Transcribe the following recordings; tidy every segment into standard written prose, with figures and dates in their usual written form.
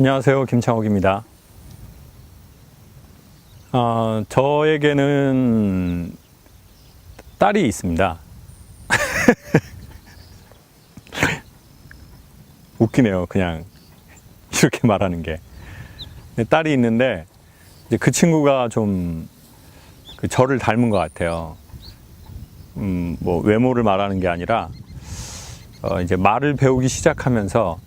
안녕하세요. 김창옥입니다. 저에게는 딸이 있습니다. 웃기네요. 그냥 이렇게 말하는 게. 딸이 있는데 이제 그 친구가 좀 저를 닮은 것 같아요. 뭐 외모를 말하는 게 아니라 이제 말을 배우기 시작하면서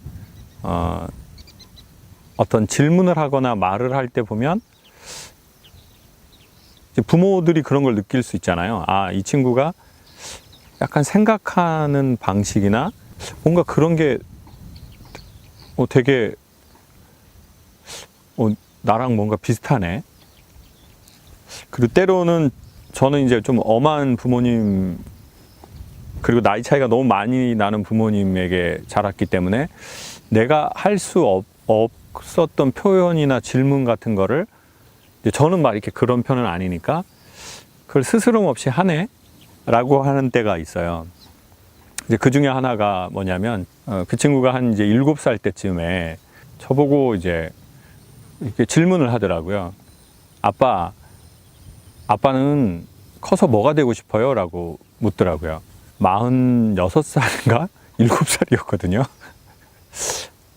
어떤 질문을 하거나 말을 할 때 보면 이제 부모들이 그런 걸 느낄 수 있잖아요. 아, 이 친구가 약간 생각하는 방식이나 뭔가 그런 게 되게 나랑 뭔가 비슷하네. 그리고 때로는 저는 이제 좀 엄한 부모님, 그리고 나이 차이가 너무 많이 나는 부모님에게 자랐기 때문에 내가 할 수 없었던 표현이나 질문 같은 거를 저는 막 이렇게 그런 편은 아니니까 그걸 스스럼 없이 하네 라고 하는 때가 있어요. 이제 그 중에 하나가 뭐냐면 그 친구가 한 이제 7살 때쯤에 저보고 이제 이렇게 질문을 하더라고요. 아빠는 커서 뭐가 되고 싶어요? 라고 묻더라고요. 46살인가? 7살이었거든요.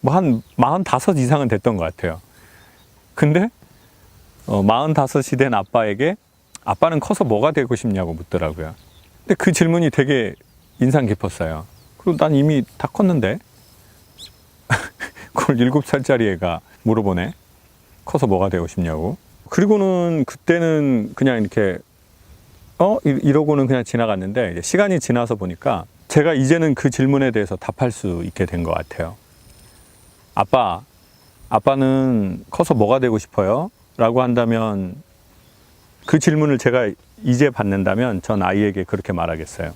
뭐 한 45 이상은 됐던 것 같아요. 근데 45이 된 아빠에게 아빠는 커서 뭐가 되고 싶냐고 묻더라고요. 근데 그 질문이 되게 인상 깊었어요. 그리고 난 이미 다 컸는데 그걸 7살짜리 애가 물어보네. 커서 뭐가 되고 싶냐고. 그리고는 그때는 그냥 이렇게 이러고는 그냥 지나갔는데 이제 시간이 지나서 보니까 제가 이제는 그 질문에 대해서 답할 수 있게 된 것 같아요. 아빠는 커서 뭐가 되고 싶어요? 라고 한다면 그 질문을 제가 이제 받는다면 전 아이에게 그렇게 말하겠어요.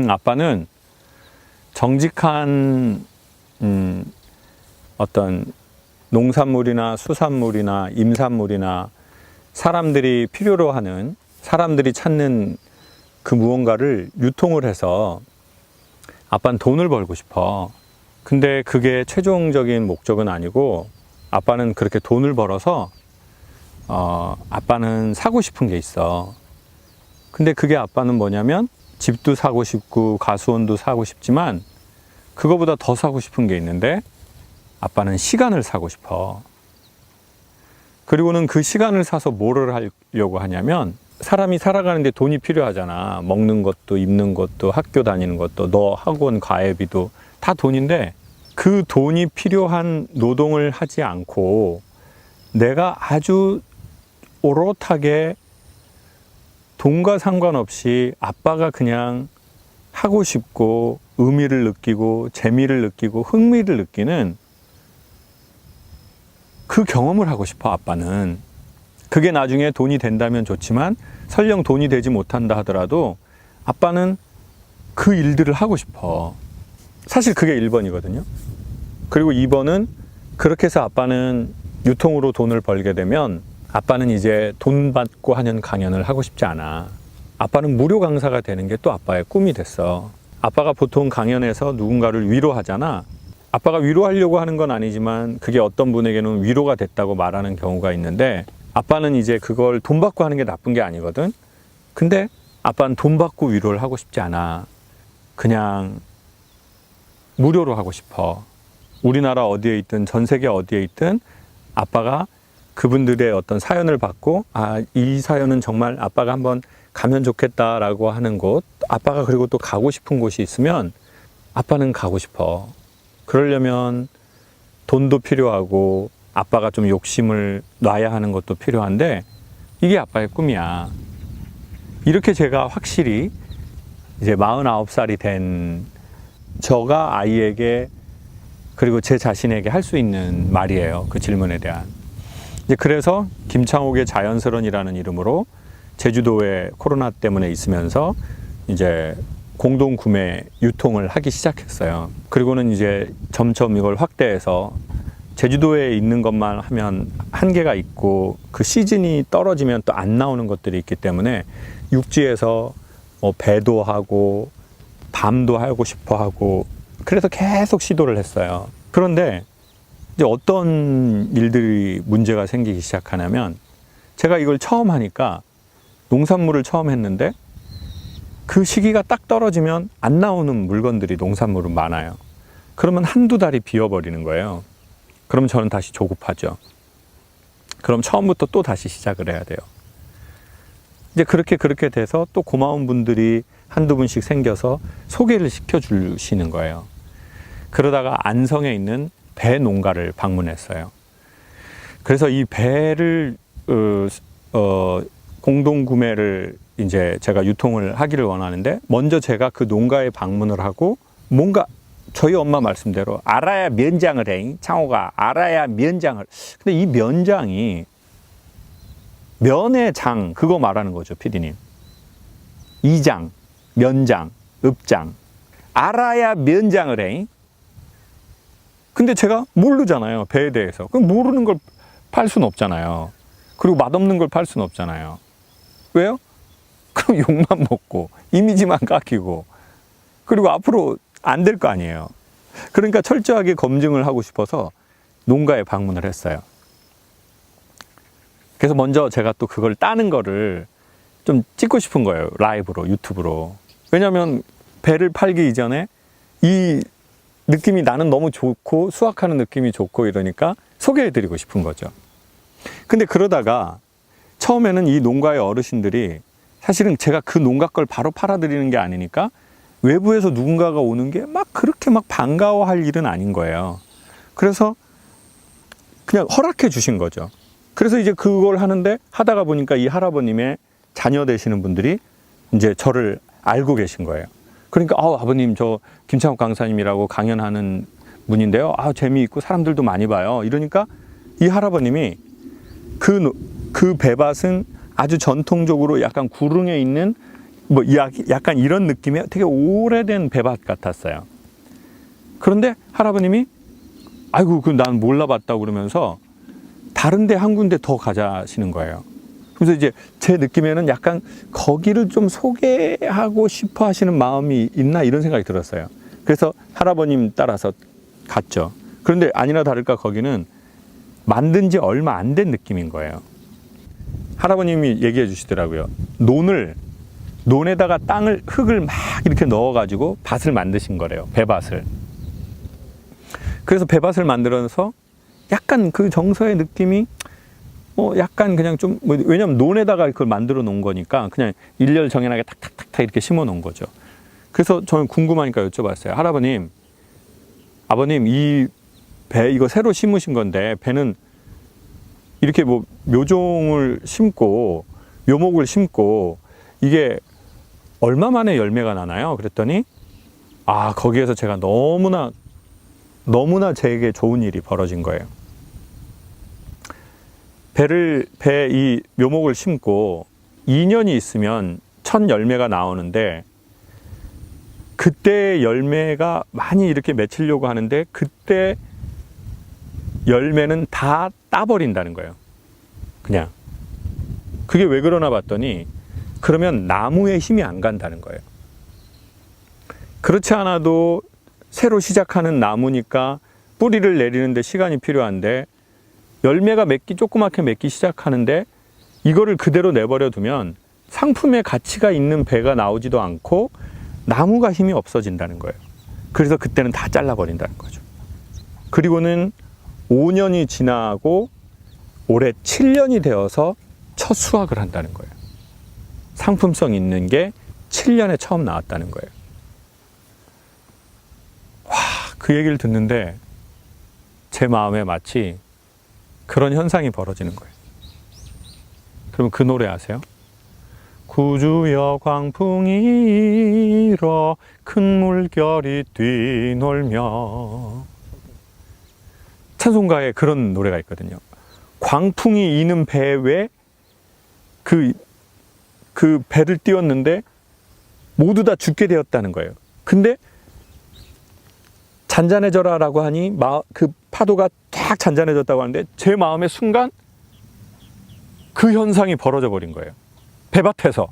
아빠는 정직한 어떤 농산물이나 수산물이나 임산물이나 사람들이 필요로 하는, 사람들이 찾는 그 무언가를 유통을 해서 아빠는 돈을 벌고 싶어. 근데 그게 최종적인 목적은 아니고 아빠는 그렇게 돈을 벌어서 아빠는 사고 싶은 게 있어. 근데 그게 아빠는 뭐냐면 집도 사고 싶고 가수원도 사고 싶지만 그거보다 더 사고 싶은 게 있는데 아빠는 시간을 사고 싶어. 그리고는 그 시간을 사서 뭐를 하려고 하냐면 사람이 살아가는데 돈이 필요하잖아. 먹는 것도 입는 것도 학교 다니는 것도 너 학원 가회비도 다 돈인데 그 돈이 필요한 노동을 하지 않고 내가 아주 오롯하게 돈과 상관없이 아빠가 그냥 하고 싶고 의미를 느끼고 재미를 느끼고 흥미를 느끼는 그 경험을 하고 싶어. 아빠는 그게 나중에 돈이 된다면 좋지만 설령 돈이 되지 못한다 하더라도 아빠는 그 일들을 하고 싶어. 사실 그게 1번이거든요. 그리고 2번은 그렇게 해서 아빠는 유통으로 돈을 벌게 되면 아빠는 이제 돈 받고 하는 강연을 하고 싶지 않아. 아빠는 무료 강사가 되는 게 또 아빠의 꿈이 됐어. 아빠가 보통 강연에서 누군가를 위로하잖아. 아빠가 위로하려고 하는 건 아니지만 그게 어떤 분에게는 위로가 됐다고 말하는 경우가 있는데 아빠는 이제 그걸 돈 받고 하는 게 나쁜 게 아니거든. 근데 아빠는 돈 받고 위로를 하고 싶지 않아. 그냥 무료로 하고 싶어. 우리나라 어디에 있든 전 세계 어디에 있든 아빠가 그분들의 어떤 사연을 받고 이 사연은 정말 아빠가 한번 가면 좋겠다라고 하는 곳, 아빠가 그리고 또 가고 싶은 곳이 있으면 아빠는 가고 싶어. 그러려면 돈도 필요하고 아빠가 좀 욕심을 놔야 하는 것도 필요한데 이게 아빠의 꿈이야. 이렇게 제가 확실히 이제 49살이 된 저가 아이에게 그리고 제 자신에게 할 수 있는 말이에요. 그 질문에 대한. 이제 그래서 김창옥의 자연스런이라는 이름으로 제주도에 코로나 때문에 있으면서 이제 공동 구매 유통을 하기 시작했어요. 그리고는 이제 점점 이걸 확대해서 제주도에 있는 것만 하면 한계가 있고 그 시즌이 떨어지면 또 안 나오는 것들이 있기 때문에 육지에서 뭐 배도 하고 밤도 하고 싶어 하고 그래서 계속 시도를 했어요. 그런데 이제 어떤 일들이 문제가 생기기 시작하냐면, 제가 이걸 처음 하니까 농산물을 처음 했는데 그 시기가 딱 떨어지면 안 나오는 물건들이 농산물은 많아요. 그러면 한두 달이 비어버리는 거예요. 그럼 저는 다시 조급하죠. 그럼 처음부터 또 다시 시작을 해야 돼요. 이제 그렇게 돼서 또 고마운 분들이 한두 분씩 생겨서 소개를 시켜주시는 거예요. 그러다가 안성에 있는 배 농가를 방문했어요. 그래서 이 배를 공동 구매를 이제 제가 유통을 하기를 원하는데, 먼저 제가 그 농가에 방문을 하고, 뭔가 저희 엄마 말씀대로 알아야 면장을 해. 창호가 알아야 면장을. 근데 이 면장이 면의 장, 그거 말하는 거죠, 피디님. 이장, 면장, 읍장. 알아야 면장을 해. 근데 제가 모르잖아요, 배에 대해서. 그럼 모르는 걸 팔 수는 없잖아요. 그리고 맛없는 걸 팔 수는 없잖아요. 왜요? 그럼 욕만 먹고 이미지만 깎이고, 그리고 앞으로 안 될 거 아니에요. 그러니까 철저하게 검증을 하고 싶어서 농가에 방문을 했어요. 그래서 먼저 제가 또 그걸 따는 거를 좀 찍고 싶은 거예요, 라이브로, 유튜브로. 왜냐면 배를 팔기 이전에 이 느낌이 나는 너무 좋고, 수확하는 느낌이 좋고 이러니까 소개해드리고 싶은 거죠. 근데 그러다가 처음에는 이 농가의 어르신들이, 사실은 제가 그 농가 걸 바로 팔아드리는 게 아니니까 외부에서 누군가가 오는 게 막 그렇게 막 반가워할 일은 아닌 거예요. 그래서 그냥 허락해 주신 거죠. 그래서 이제 그걸 하는데, 하다가 보니까 이 할아버님의 자녀 되시는 분들이 이제 저를 알고 계신 거예요. 그러니까 아버님, 저 김창욱 강사님이라고 강연하는 분인데요, 재미있고 사람들도 많이 봐요. 이러니까 이 할아버님이 그 배밭은 아주 전통적으로 약간 구릉에 있는 뭐 약간 이런 느낌의 되게 오래된 배밭 같았어요. 그런데 할아버님이 아이고, 난 몰라봤다고 그러면서 다른데 한 군데 더 가자시는 거예요. 그래서 이제 제 느낌에는 약간 거기를 좀 소개하고 싶어 하시는 마음이 있나, 이런 생각이 들었어요. 그래서 할아버님 따라서 갔죠. 그런데 아니나 다를까 거기는 만든 지 얼마 안 된 느낌인 거예요. 할아버님이 얘기해 주시더라고요. 논에다가 흙을 막 이렇게 넣어가지고 밭을 만드신 거래요. 배밭을. 그래서 배밭을 만들어서 약간 그 정서의 느낌이 약간 그냥 좀, 왜냐면 논에다가 그걸 만들어 놓은 거니까 그냥 일렬 정연하게 탁탁탁탁 이렇게 심어 놓은 거죠. 그래서 저는 궁금하니까 여쭤봤어요. 할아버님, 아버님, 이 배 이거 새로 심으신 건데, 배는 이렇게 뭐 묘종을 심고 묘목을 심고 이게 얼마 만에 열매가 나나요? 그랬더니 거기에서 제가 너무나 제게 좋은 일이 벌어진 거예요. 이 묘목을 심고 2년이 있으면 첫 열매가 나오는데, 그때 열매가 많이 이렇게 맺히려고 하는데 그때 열매는 다 따버린다는 거예요. 그냥. 그게 왜 그러나 봤더니, 그러면 나무에 힘이 안 간다는 거예요. 그렇지 않아도 새로 시작하는 나무니까 뿌리를 내리는데 시간이 필요한데, 열매가 조그맣게 맺기 시작하는데 이거를 그대로 내버려 두면 상품의 가치가 있는 배가 나오지도 않고 나무가 힘이 없어진다는 거예요. 그래서 그때는 다 잘라버린다는 거죠. 그리고는 5년이 지나고 올해 7년이 되어서 첫 수확을 한다는 거예요. 상품성 있는 게 7년에 처음 나왔다는 거예요. 그 얘기를 듣는데 제 마음에 마치 그런 현상이 벌어지는 거예요. 그러면 그 노래 아세요? 구주여 광풍이 일어 큰 물결이 뛰놀며. 찬송가에 그런 노래가 있거든요. 광풍이 이는 배에 그 배를 띄웠는데 모두 다 죽게 되었다는 거예요. 근데 잔잔해져라 라고 하니 그 파도가 쫙 잔잔해졌다고 하는데, 제 마음의 순간 그 현상이 벌어져 버린 거예요. 배밭에서.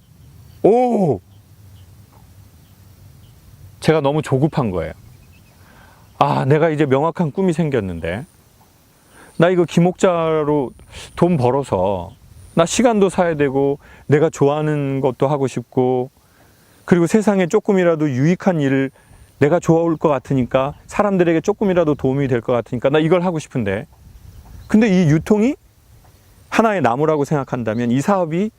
제가 너무 조급한 거예요. 내가 이제 명확한 꿈이 생겼는데 나 이거 기목자로 돈 벌어서 나 시간도 사야 되고 내가 좋아하는 것도 하고 싶고 그리고 세상에 조금이라도 유익한 일을 내가 좋아올 것 같으니까 사람들에게 조금이라도 도움이 될 것 같으니까 나 이걸 하고 싶은데 근데 이 유통이 하나의 나무라고 생각한다면 이 사업이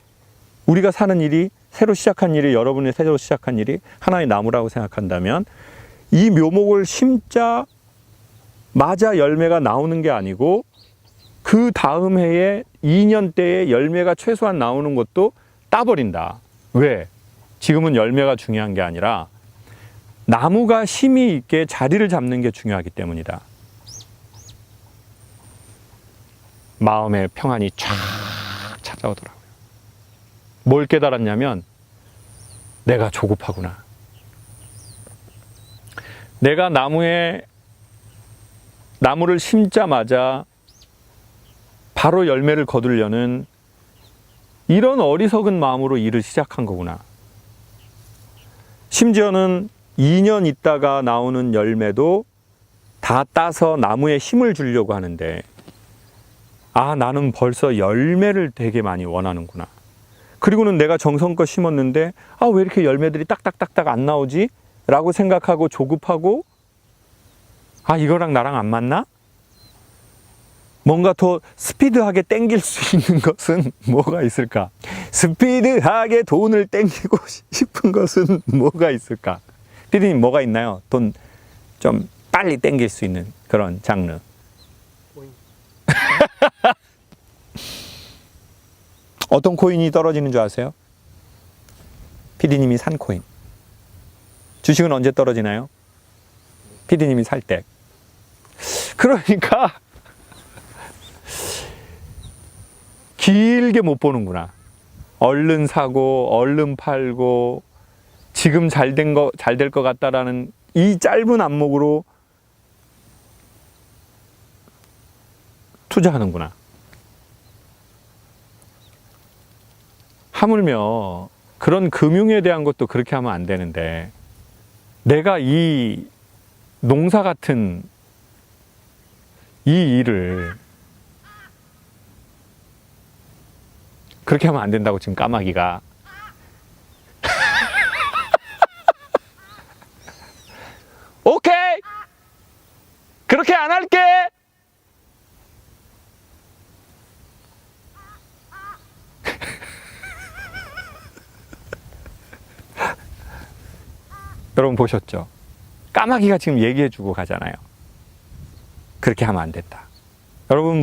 우리가 사는 일이 새로 시작한 일이 여러분의 새로 시작한 일이 하나의 나무라고 생각한다면 이 묘목을 심자마자 열매가 나오는 게 아니고 그 다음 해에 2년 때에 열매가 최소한 나오는 것도 따버린다. 왜? 지금은 열매가 중요한 게 아니라 나무가 힘이 있게 자리를 잡는 게 중요하기 때문이다. 마음의 평안이 쫙 찾아오더라고요. 뭘 깨달았냐면 내가 조급하구나. 내가 나무를 심자마자 바로 열매를 거두려는 이런 어리석은 마음으로 일을 시작한 거구나. 심지어는 2년 있다가 나오는 열매도 다 따서 나무에 힘을 주려고 하는데 아, 나는 벌써 열매를 되게 많이 원하는구나. 그리고는 내가 정성껏 심었는데 아, 왜 이렇게 열매들이 딱딱딱딱 안 나오지? 라고 생각하고 조급하고 아, 이거랑 나랑 안 맞나? 뭔가 더 스피드하게 땡길 수 있는 것은 뭐가 있을까? 스피드하게 돈을 땡기고 싶은 것은 뭐가 있을까? 피디님 뭐가 있나요? 돈 좀 빨리 땡길 수 있는 그런 장르. 어떤 코인이 떨어지는 줄 아세요? 피디님이 산 코인. 주식은 언제 떨어지나요? 피디님이 살 때. 그러니까 길게 못 보는구나. 얼른 사고 얼른 팔고 지금 잘 될 것 같다라는 이 짧은 안목으로 투자하는구나. 하물며 그런 금융에 대한 것도 그렇게 하면 안 되는데 내가 이 농사 같은 이 일을 그렇게 하면 안 된다고 지금 까마귀가 오케이! 그렇게 안 할게! 여러분 보셨죠? 까마귀가 지금 얘기해주고 가잖아요. 그렇게 하면 안 됐다. 여러분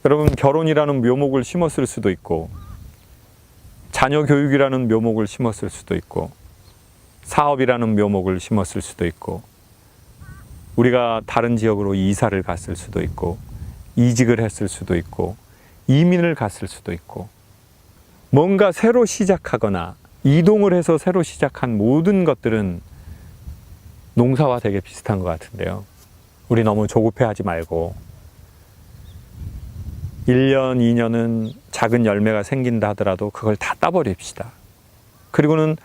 여러분 결혼이라는 묘목을 심었을 수도 있고 자녀 교육이라는 묘목을 심었을 수도 있고 사업이라는 묘목을 심었을 수도 있고 우리가 다른 지역으로 이사를 갔을 수도 있고 이직을 했을 수도 있고 이민을 갔을 수도 있고 뭔가 새로 시작하거나 이동을 해서 새로 시작한 모든 것들은 농사와 되게 비슷한 것 같은데요. 우리 너무 조급해하지 말고 1년, 2년은 작은 열매가 생긴다 하더라도 그걸 다 따버립시다. 그리고는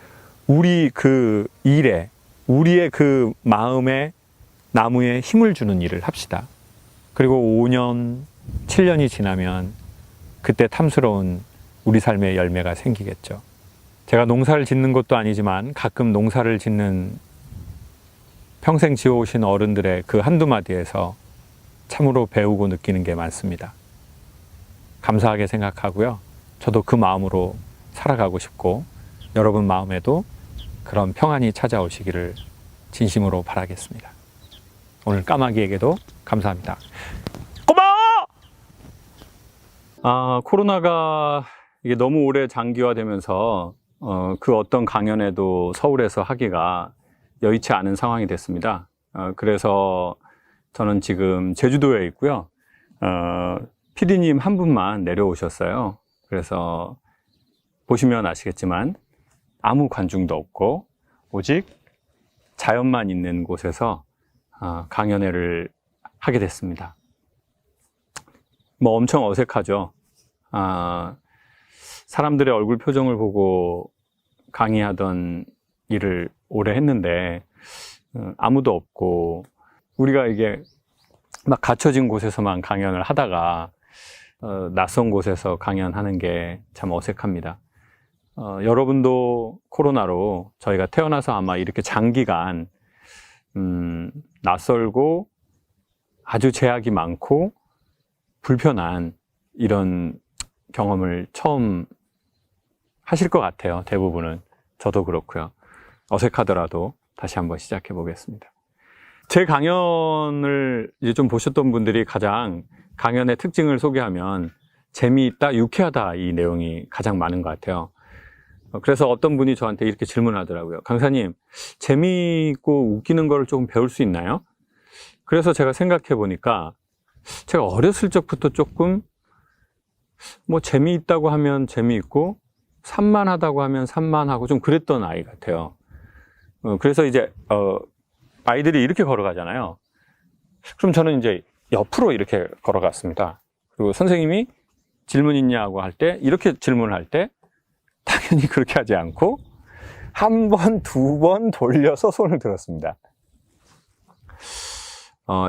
우리 그 일에, 우리의 그 마음에 나무에 힘을 주는 일을 합시다. 그리고 5년, 7년이 지나면 그때 탐스러운 우리 삶의 열매가 생기겠죠. 제가 농사를 짓는 것도 아니지만 가끔 농사를 짓는 평생 지어오신 어른들의 그 한두 마디에서 참으로 배우고 느끼는 게 많습니다. 감사하게 생각하고요. 저도 그 마음으로 살아가고 싶고 여러분 마음에도 그런 평안이 찾아오시기를 진심으로 바라겠습니다. 오늘 까마귀에게도 감사합니다. 고마워! 코로나가 이게 너무 오래 장기화되면서 그 어떤 강연에도 서울에서 하기가 여의치 않은 상황이 됐습니다. 그래서 저는 지금 제주도에 있고요. PD님 한 분만 내려오셨어요. 그래서 보시면 아시겠지만 아무 관중도 없고 오직 자연만 있는 곳에서 강연회를 하게 됐습니다. 뭐 엄청 어색하죠. 사람들의 얼굴 표정을 보고 강의하던 일을 오래 했는데 아무도 없고 우리가 이게 막 갇혀진 곳에서만 강연을 하다가 낯선 곳에서 강연하는 게 참 어색합니다. 여러분도 코로나로 저희가 태어나서 아마 이렇게 장기간 낯설고 아주 제약이 많고 불편한 이런 경험을 처음 하실 것 같아요. 대부분은. 저도 그렇고요. 어색하더라도 다시 한번 시작해 보겠습니다. 제 강연을 이제 좀 보셨던 분들이 가장 강연의 특징을 소개하면 재미있다, 유쾌하다 이 내용이 가장 많은 것 같아요. 그래서 어떤 분이 저한테 이렇게 질문하더라고요. 강사님, 재미있고 웃기는 걸 조금 배울 수 있나요? 그래서 제가 생각해 보니까 제가 어렸을 적부터 조금 뭐 재미있다고 하면 재미있고 산만하다고 하면 산만하고 좀 그랬던 아이 같아요. 그래서 이제 아이들이 이렇게 걸어가잖아요. 그럼 저는 이제 옆으로 이렇게 걸어갔습니다. 그리고 선생님이 질문 있냐고 할 때 이렇게 질문을 할 때 당연히 그렇게 하지 않고 한 번, 두 번 돌려서 손을 들었습니다.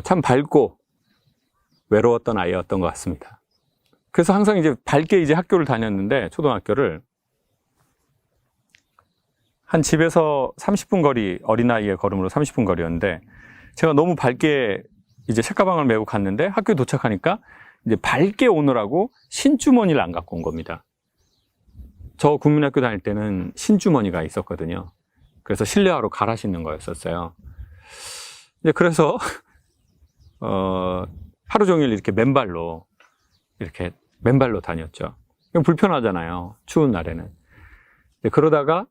참 밝고 외로웠던 아이였던 것 같습니다. 그래서 항상 이제 밝게 이제 학교를 다녔는데, 초등학교를 한 집에서 30분 거리, 어린아이의 걸음으로 30분 거리였는데, 제가 너무 밝게 이제 책가방을 메고 갔는데 학교에 도착하니까 이제 밝게 오느라고 신주머니를 안 갖고 온 겁니다. 저 국민학교 다닐 때는 신주머니가 있었거든요. 그래서 실내화로 갈아 신는 거였었어요. 이제 그래서 하루 종일 이렇게 맨발로 다녔죠. 불편하잖아요. 추운 날에는. 그러다가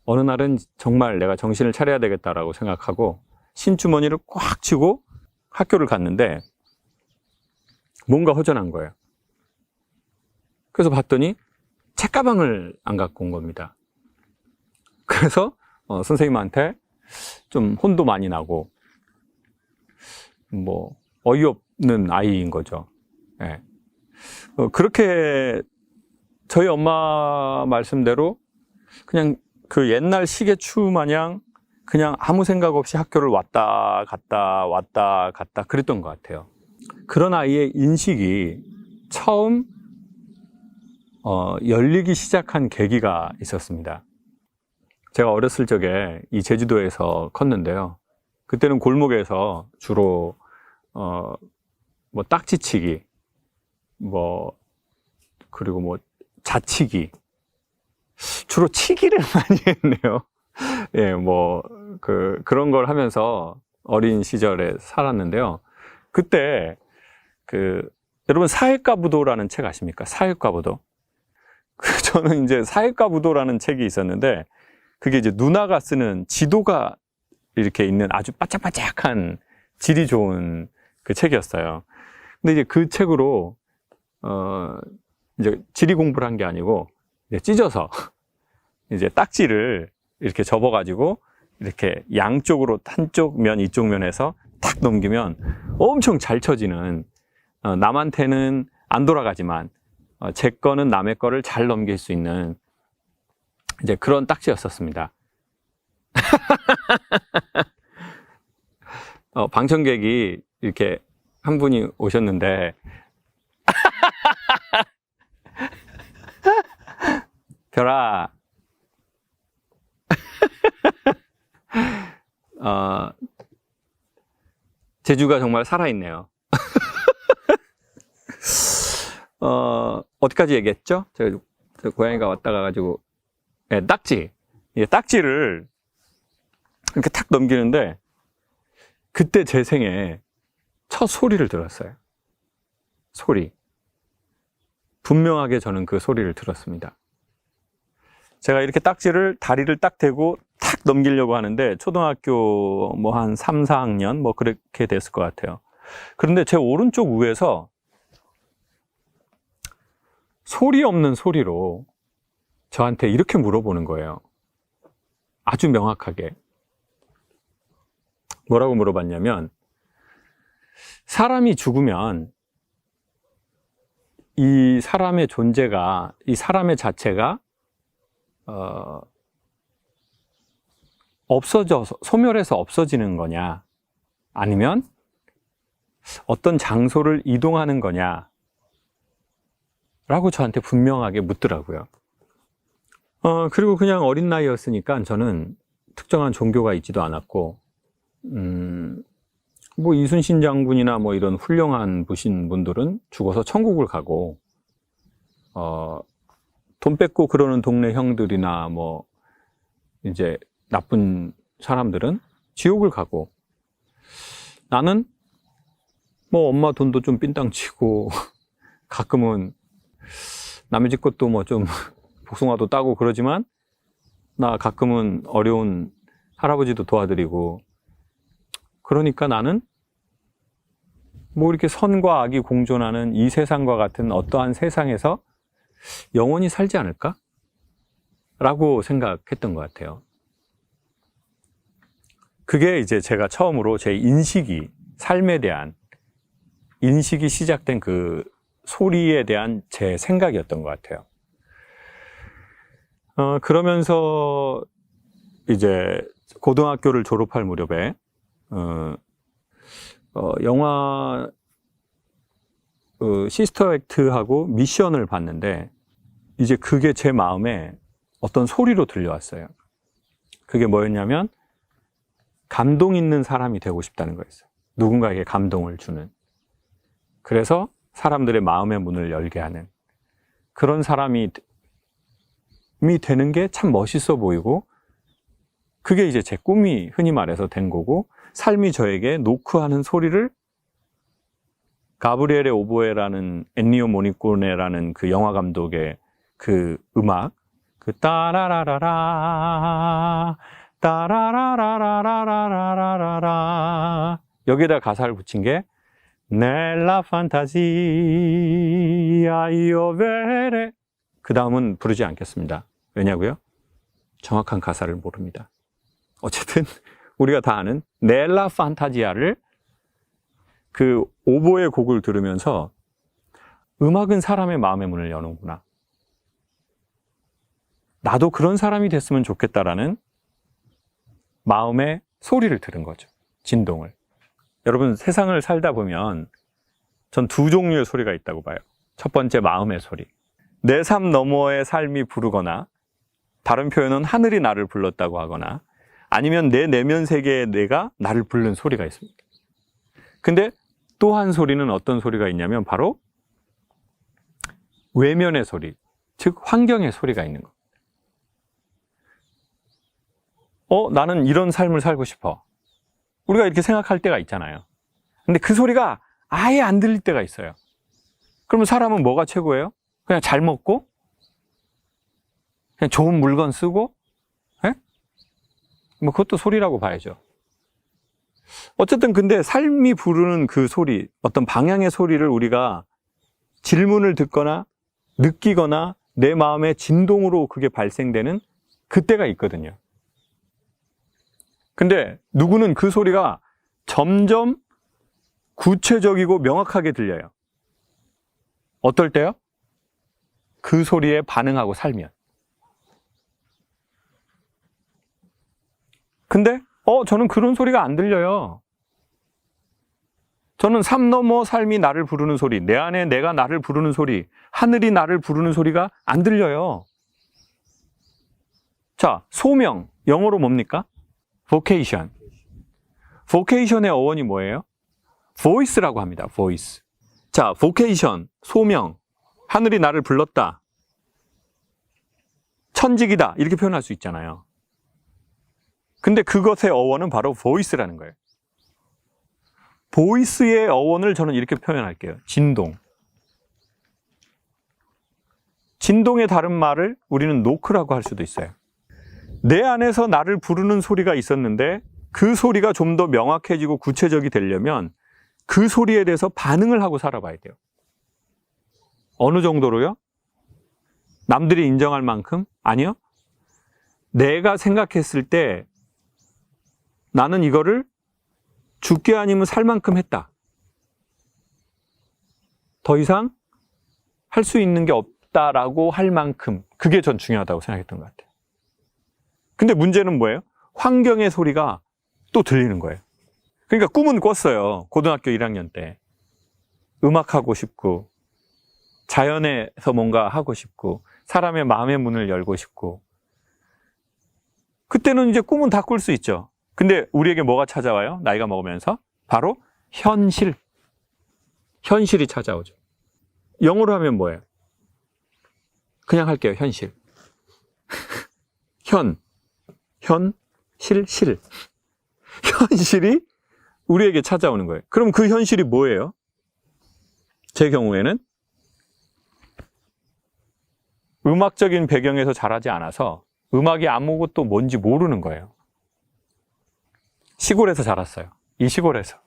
어느 날은 정말 내가 정신을 차려야 되겠다라고 생각하고 신주머니를 꽉 쥐고 학교를 갔는데 뭔가 허전한 거예요. 그래서 봤더니 책가방을 안 갖고 온 겁니다. 그래서 선생님한테 좀 혼도 많이 나고 뭐 어이없는 아이인 거죠. 네. 그렇게 저희 엄마 말씀대로 그냥 그 옛날 시계추 마냥 그냥 아무 생각 없이 학교를 왔다 갔다 그랬던 것 같아요. 그런 아이의 인식이 처음 열리기 시작한 계기가 있었습니다. 제가 어렸을 적에 이 제주도에서 컸는데요. 그때는 골목에서 주로 뭐 딱지치기, 그리고 뭐 자치기, 주로 치기를 많이 했네요. 예, 그런 걸 하면서 어린 시절에 살았는데요. 그때 여러분 사회과부도라는 책 아십니까? 사회과부도. 저는 이제 사회과부도라는 책이 있었는데, 그게 이제 누나가 쓰는 지도가 이렇게 있는 아주 바짝바짝한 질이 좋은 그 책이었어요. 근데 이제 그 책으로 이제 지리 공부를 한 게 아니고 이제 찢어서 이제 딱지를 이렇게 접어가지고 이렇게 양쪽으로 한쪽 면 이쪽 면에서 탁 넘기면 엄청 잘 쳐지는, 남한테는 안 돌아가지만 제 거는 남의 거를 잘 넘길 수 있는 이제 그런 딱지였었습니다. 방청객이 이렇게 한 분이 오셨는데 별아, 제주가 정말 살아있네요. 어디까지 얘기했죠? 제가 고양이가 왔다 가가지고, 네, 딱지를 이렇게 탁 넘기는데, 그때 제 생에 첫 소리를 들었어요. 소리. 분명하게 저는 그 소리를 들었습니다. 제가 이렇게 다리를 딱 대고 탁 넘기려고 하는데, 초등학교 한 3, 4학년 그렇게 됐을 것 같아요. 그런데 제 오른쪽 위에서 소리 없는 소리로 저한테 이렇게 물어보는 거예요. 아주 명확하게. 뭐라고 물어봤냐면, 사람이 죽으면 이 사람의 존재가, 이 사람의 자체가 소멸해서 없어지는 거냐, 아니면 어떤 장소를 이동하는 거냐? 라고 저한테 분명하게 묻더라고요. 그리고 그냥 어린 나이였으니까 저는 특정한 종교가 있지도 않았고, 뭐 이순신 장군이나 뭐 이런 훌륭한 부신 분들은 죽어서 천국을 가고, 돈 뺏고 그러는 동네 형들이나 뭐 이제 나쁜 사람들은 지옥을 가고, 나는 뭐 엄마 돈도 좀 삥땅 치고 가끔은 남의 집 것도 뭐 좀 복숭아도 따고 그러지만 나 가끔은 어려운 할아버지도 도와드리고, 그러니까 나는 뭐 이렇게 선과 악이 공존하는 이 세상과 같은 어떠한 세상에서 영원히 살지 않을까? 라고 생각했던 것 같아요. 그게 이제 제가 처음으로 제 인식이, 삶에 대한 인식이 시작된 그 소리에 대한 제 생각이었던 것 같아요. 그러면서 이제 고등학교를 졸업할 무렵에 영화 시스터 액트하고 미션을 봤는데, 이제 그게 제 마음에 어떤 소리로 들려왔어요. 그게 뭐였냐면 감동 있는 사람이 되고 싶다는 거였어요. 누군가에게 감동을 주는, 그래서 사람들의 마음의 문을 열게 하는 그런 사람이 되는 게 참 멋있어 보이고, 그게 이제 제 꿈이 흔히 말해서 된 거고, 삶이 저에게 노크하는 소리를 가브리엘의 오보에라는 엔니오 모리코네라는 그 영화 감독의 그 음악, 그 따라라라라 따라라라라라라라라, 여기에다 가사를 붙인 게 넬라 판타지아 이오 베레, 그 다음은 부르지 않겠습니다. 왜냐고요? 정확한 가사를 모릅니다. 어쨌든 우리가 다 아는 넬라 판타지아를, 그 오보의 곡을 들으면서 음악은 사람의 마음의 문을 여는구나, 나도 그런 사람이 됐으면 좋겠다라는 마음의 소리를 들은 거죠. 진동을. 여러분, 세상을 살다 보면 전 두 종류의 소리가 있다고 봐요. 첫 번째, 마음의 소리. 내 삶 너머의 삶이 부르거나, 다른 표현은 하늘이 나를 불렀다고 하거나, 아니면 내 내면 세계의 내가 나를 부르는 소리가 있습니다. 근데 또 한 소리는 어떤 소리가 있냐면 바로 외면의 소리, 즉 환경의 소리가 있는 것. 나는 이런 삶을 살고 싶어. 우리가 이렇게 생각할 때가 있잖아요. 근데 그 소리가 아예 안 들릴 때가 있어요. 그러면 사람은 뭐가 최고예요? 그냥 잘 먹고, 그냥 좋은 물건 쓰고, 뭐 그것도 소리라고 봐야죠. 어쨌든 근데 삶이 부르는 그 소리, 어떤 방향의 소리를 우리가 질문을 듣거나 느끼거나 내 마음의 진동으로 그게 발생되는 그때가 있거든요. 근데 누구는 그 소리가 점점 구체적이고 명확하게 들려요. 어떨 때요? 그 소리에 반응하고 살면. 근데 저는 그런 소리가 안 들려요. 저는 삶 너머 삶이 나를 부르는 소리, 내 안에 내가 나를 부르는 소리, 하늘이 나를 부르는 소리가 안 들려요. 자, 소명, 영어로 뭡니까? vocation. vocation의 어원이 뭐예요? voice라고 합니다. voice. 자, vocation, 소명, 하늘이 나를 불렀다, 천직이다, 이렇게 표현할 수 있잖아요. 근데 그것의 어원은 바로 voice라는 거예요. voice의 어원을 저는 이렇게 표현할게요. 진동. 진동의 다른 말을 우리는 노크라고 할 수도 있어요. 내 안에서 나를 부르는 소리가 있었는데 그 소리가 좀 더 명확해지고 구체적이 되려면 그 소리에 대해서 반응을 하고 살아봐야 돼요. 어느 정도로요? 남들이 인정할 만큼? 아니요. 내가 생각했을 때 나는 이거를 죽게 아니면 살 만큼 했다, 더 이상 할 수 있는 게 없다라고 할 만큼, 그게 전 중요하다고 생각했던 것 같아요. 근데 문제는 뭐예요? 환경의 소리가 또 들리는 거예요. 그러니까 꿈은 꿨어요. 고등학교 1학년 때. 음악하고 싶고, 자연에서 뭔가 하고 싶고, 사람의 마음의 문을 열고 싶고, 그때는 이제 꿈은 다 꿀 수 있죠. 근데 우리에게 뭐가 찾아와요? 나이가 먹으면서? 바로 현실. 현실이 찾아오죠. 영어로 하면 뭐예요? 그냥 할게요. 현실. 실. 현실이 우리에게 찾아오는 거예요. 그럼 그 현실이 뭐예요? 제 경우에는 음악적인 배경에서 자라지 않아서 음악이 아무것도 뭔지 모르는 거예요. 시골에서 자랐어요. 이 시골에서.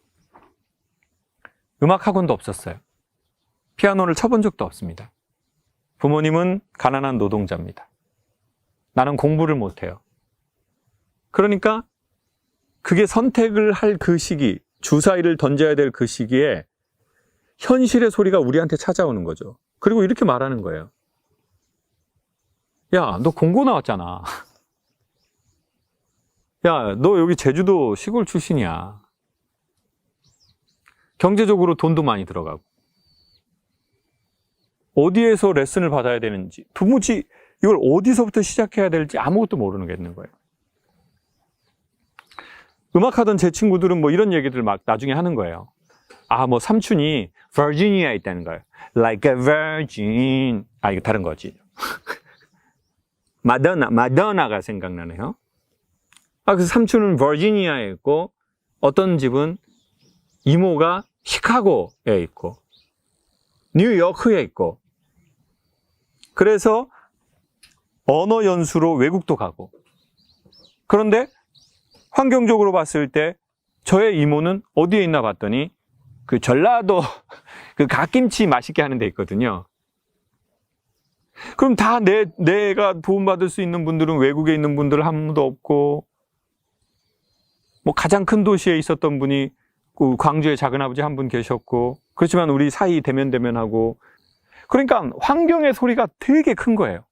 음악 학원도 없었어요. 피아노를 쳐본 적도 없습니다. 부모님은 가난한 노동자입니다. 나는 공부를 못해요. 그러니까 그게 선택을 할 그 시기, 주사위를 던져야 될 그 시기에 현실의 소리가 우리한테 찾아오는 거죠. 그리고 이렇게 말하는 거예요. 야, 너 공고 나왔잖아. 야, 너 여기 제주도 시골 출신이야. 경제적으로 돈도 많이 들어가고. 어디에서 레슨을 받아야 되는지, 도무지 이걸 어디서부터 시작해야 될지 아무것도 모르는 거예요. 음악하던 제 친구들은 뭐 이런 얘기들 막 나중에 하는 거예요. 아, 뭐 삼촌이 버지니아에 있다는 거예요. Like a virgin. 아, 이거 다른 거지. 마더나가 생각나네요. 아, 그래서 삼촌은 버지니아에 있고, 어떤 집은 이모가 시카고에 있고, 뉴요크에 있고, 그래서 언어 연수로 외국도 가고, 그런데 환경적으로 봤을 때 저의 이모는 어디에 있나 봤더니 그 전라도 그 갓김치 맛있게 하는 데 있거든요. 그럼 다 내가 도움받을 수 있는 분들은 외국에 있는 분들 한 분도 없고, 뭐 가장 큰 도시에 있었던 분이 그 광주에 작은아버지 한 분 계셨고, 그렇지만 우리 사이 대면하고, 그러니까 환경의 소리가 되게 큰 거예요.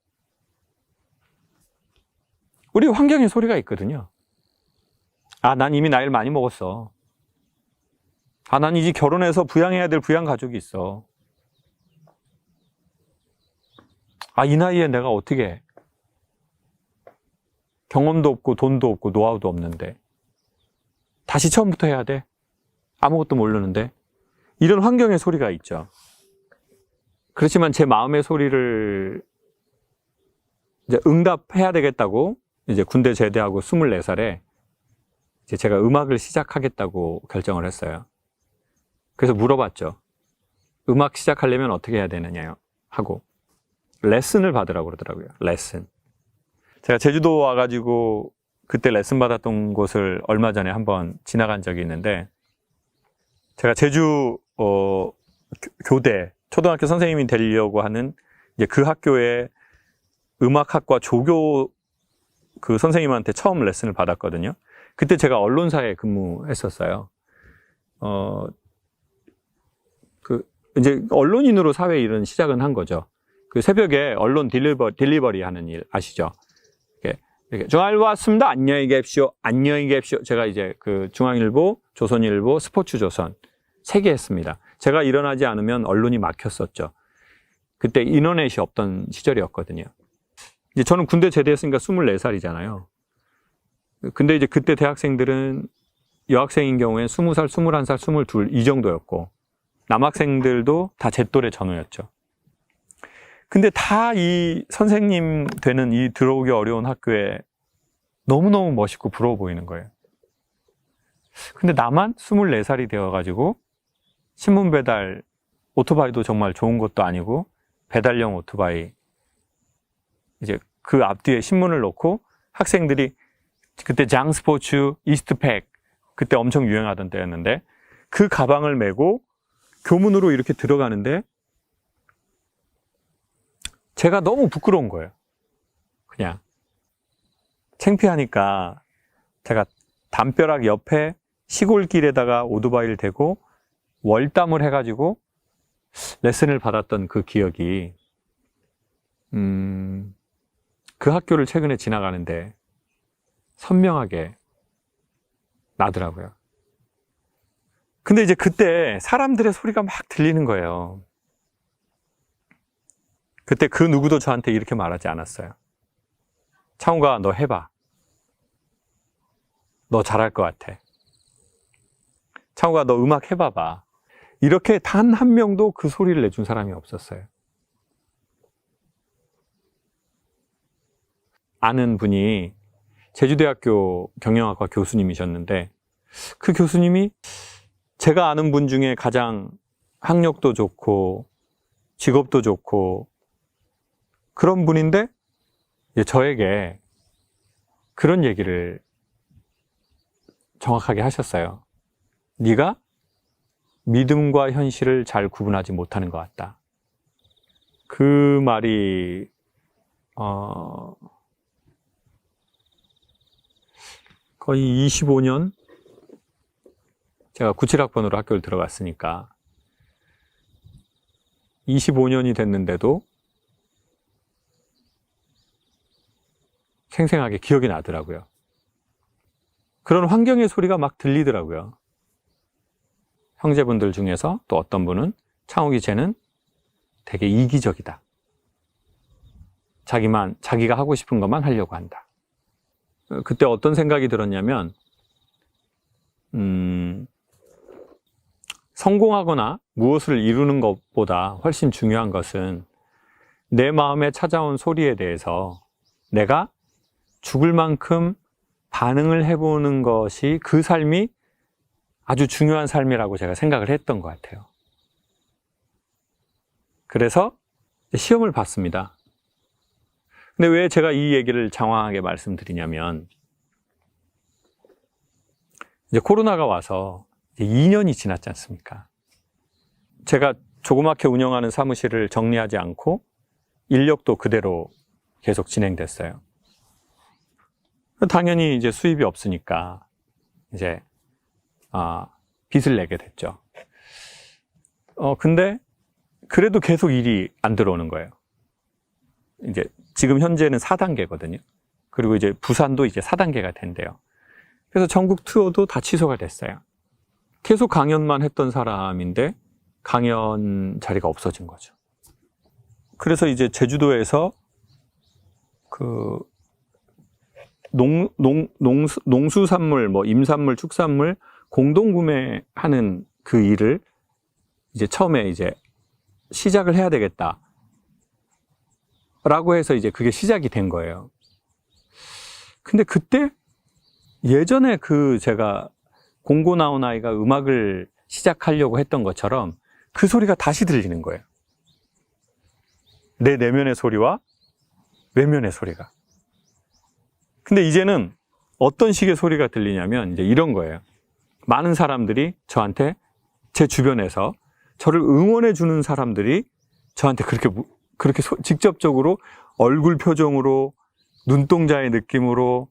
우리 환경의 소리가 있거든요. 아, 난 이미 나이를 많이 먹었어. 아, 난 이제 결혼해서 부양해야 될 부양 가족이 있어. 아, 이 나이에 내가 어떻게 해? 경험도 없고 돈도 없고 노하우도 없는데 다시 처음부터 해야 돼? 아무것도 모르는데? 이런 환경의 소리가 있죠. 그렇지만 제 마음의 소리를 이제 응답해야 되겠다고 이제 군대 제대하고 24살에 이제 제가 음악을 시작하겠다고 결정을 했어요. 그래서 물어봤죠. 음악 시작하려면 어떻게 해야 되느냐요? 하고 레슨을 받으라고 그러더라고요. 레슨. 제가 제주도 와가지고 그때 레슨 받았던 곳을 얼마 전에 한번 지나간 적이 있는데, 제가 제주 교대 초등학교 선생님이 되려고 하는 이제 그 학교의 음악학과 조교 그 선생님한테 처음 레슨을 받았거든요. 그때 제가 언론사에 근무했었어요. 이제 언론인으로 사회 일은 시작은 한 거죠. 그 새벽에 언론 딜리버리 하는 일 아시죠? 이렇게 중앙일보 왔습니다. 안녕히 계십시오. 안녕히 계십시오. 제가 이제 그 중앙일보, 조선일보, 스포츠조선 3개 했습니다. 제가 일어나지 않으면 언론이 막혔었죠. 그때 인터넷이 없던 시절이었거든요. 이제 저는 군대 제대했으니까 24살이잖아요. 근데 이제 그때 대학생들은 여학생인 경우에 20살, 21살, 22 이 정도였고, 남학생들도 다 제 또래 전후였죠. 근데 다 이 선생님 되는 이 들어오기 어려운 학교에 너무너무 멋있고 부러워 보이는 거예요. 근데 나만 24살이 되어가지고 신문 배달, 오토바이도 정말 좋은 것도 아니고 배달용 오토바이, 이제 그 앞뒤에 신문을 놓고 학생들이 그때 장스포츠, 이스트팩, 그때 엄청 유행하던 때였는데 그 가방을 메고 교문으로 이렇게 들어가는데 제가 너무 부끄러운 거예요. 그냥 창피하니까 제가 담벼락 옆에 시골길에다가 오토바이를 대고 월담을 해가지고 레슨을 받았던 그 기억이 그 학교를 최근에 지나가는데 선명하게 나더라고요. 근데 이제 그때 사람들의 소리가 막 들리는 거예요. 그때 그 누구도 저한테 이렇게 말하지 않았어요. 창우가 너 해봐. 너 잘할 것 같아. 창우가 너 음악 해봐봐. 이렇게 단 한 명도 그 소리를 내준 사람이 없었어요. 아는 분이 제주대학교 경영학과 교수님이셨는데 그 교수님이 제가 아는 분 중에 가장 학력도 좋고 직업도 좋고 그런 분인데 저에게 그런 얘기를 정확하게 하셨어요. 네가 믿음과 현실을 잘 구분하지 못하는 것 같다. 그 말이 거의 25년 제가 97학번으로 학교를 들어갔으니까 25년이 됐는데도 생생하게 기억이 나더라고요. 그런 환경의 소리가 막 들리더라고요. 형제분들 중에서 또 어떤 분은 창욱이 쟤는 되게 이기적이다. 자기가 하고 싶은 것만 하려고 한다. 그때 어떤 생각이 들었냐면 성공하거나 무엇을 이루는 것보다 훨씬 중요한 것은 내 마음에 찾아온 소리에 대해서 내가 죽을 만큼 반응을 해보는 것이 그 삶이 아주 중요한 삶이라고 제가 생각을 했던 것 같아요. 그래서 시험을 봤습니다. 근데 왜 제가 이 얘기를 장황하게 말씀드리냐면 이제 코로나가 와서 이제 2년이 지났지 않습니까? 제가 조그맣게 운영하는 사무실을 정리하지 않고 인력도 그대로 계속 진행됐어요. 당연히 이제 수입이 없으니까 이제 빚을 내게 됐죠. 근데 그래도 계속 일이 안 들어오는 거예요. 이제 지금 현재는 4단계거든요. 그리고 이제 부산도 이제 4단계가 된대요. 그래서 전국 투어도 다 취소가 됐어요. 계속 강연만 했던 사람인데 강연 자리가 없어진 거죠. 그래서 이제 제주도에서 그 농수산물, 임산물, 축산물 공동 구매하는 그 일을 이제 처음에 이제 시작을 해야 되겠다. 라고 해서 이제 그게 시작이 된 거예요. 근데 그때 예전에 제가 공고 나온 아이가 음악을 시작하려고 했던 것처럼 그 소리가 다시 들리는 거예요. 내 내면의 소리와 외면의 소리가. 근데 이제는 어떤 식의 소리가 들리냐면 이제 이런 거예요. 많은 사람들이 저한테 제 주변에서 저를 응원해 주는 사람들이 저한테 그렇게 직접적으로 얼굴 표정으로 눈동자의 느낌으로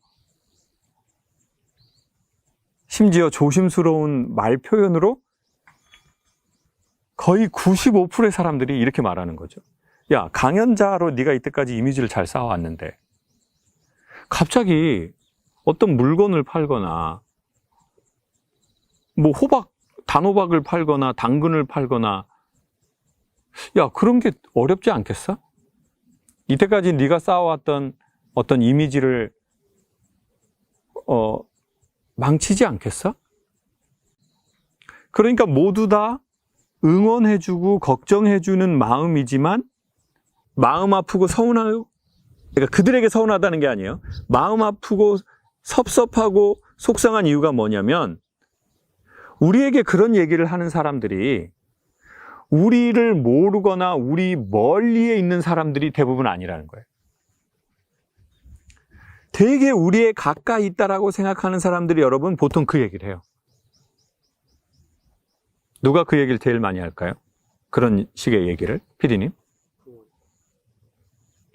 심지어 조심스러운 말 표현으로 거의 95%의 사람들이 이렇게 말하는 거죠. 야, 강연자로 네가 이때까지 이미지를 잘 쌓아왔는데 갑자기 어떤 물건을 팔거나 단호박을 팔거나 당근을 팔거나 야, 그런 게 어렵지 않겠어? 이때까지 네가 쌓아왔던 어떤 이미지를 망치지 않겠어? 그러니까 모두 다 응원해주고 걱정해주는 마음이지만 마음 아프고 서운하고, 그러니까 그들에게 서운하다는 게 아니에요. 마음 아프고 섭섭하고 속상한 이유가 뭐냐면 우리에게 그런 얘기를 하는 사람들이 우리를 모르거나 우리 멀리에 있는 사람들이 대부분 아니라는 거예요. 되게 우리에 가까이 있다라고 생각하는 사람들이 여러분 보통 그 얘기를 해요. 누가 그 얘기를 제일 많이 할까요? 그런 식의 얘기를, 피디님?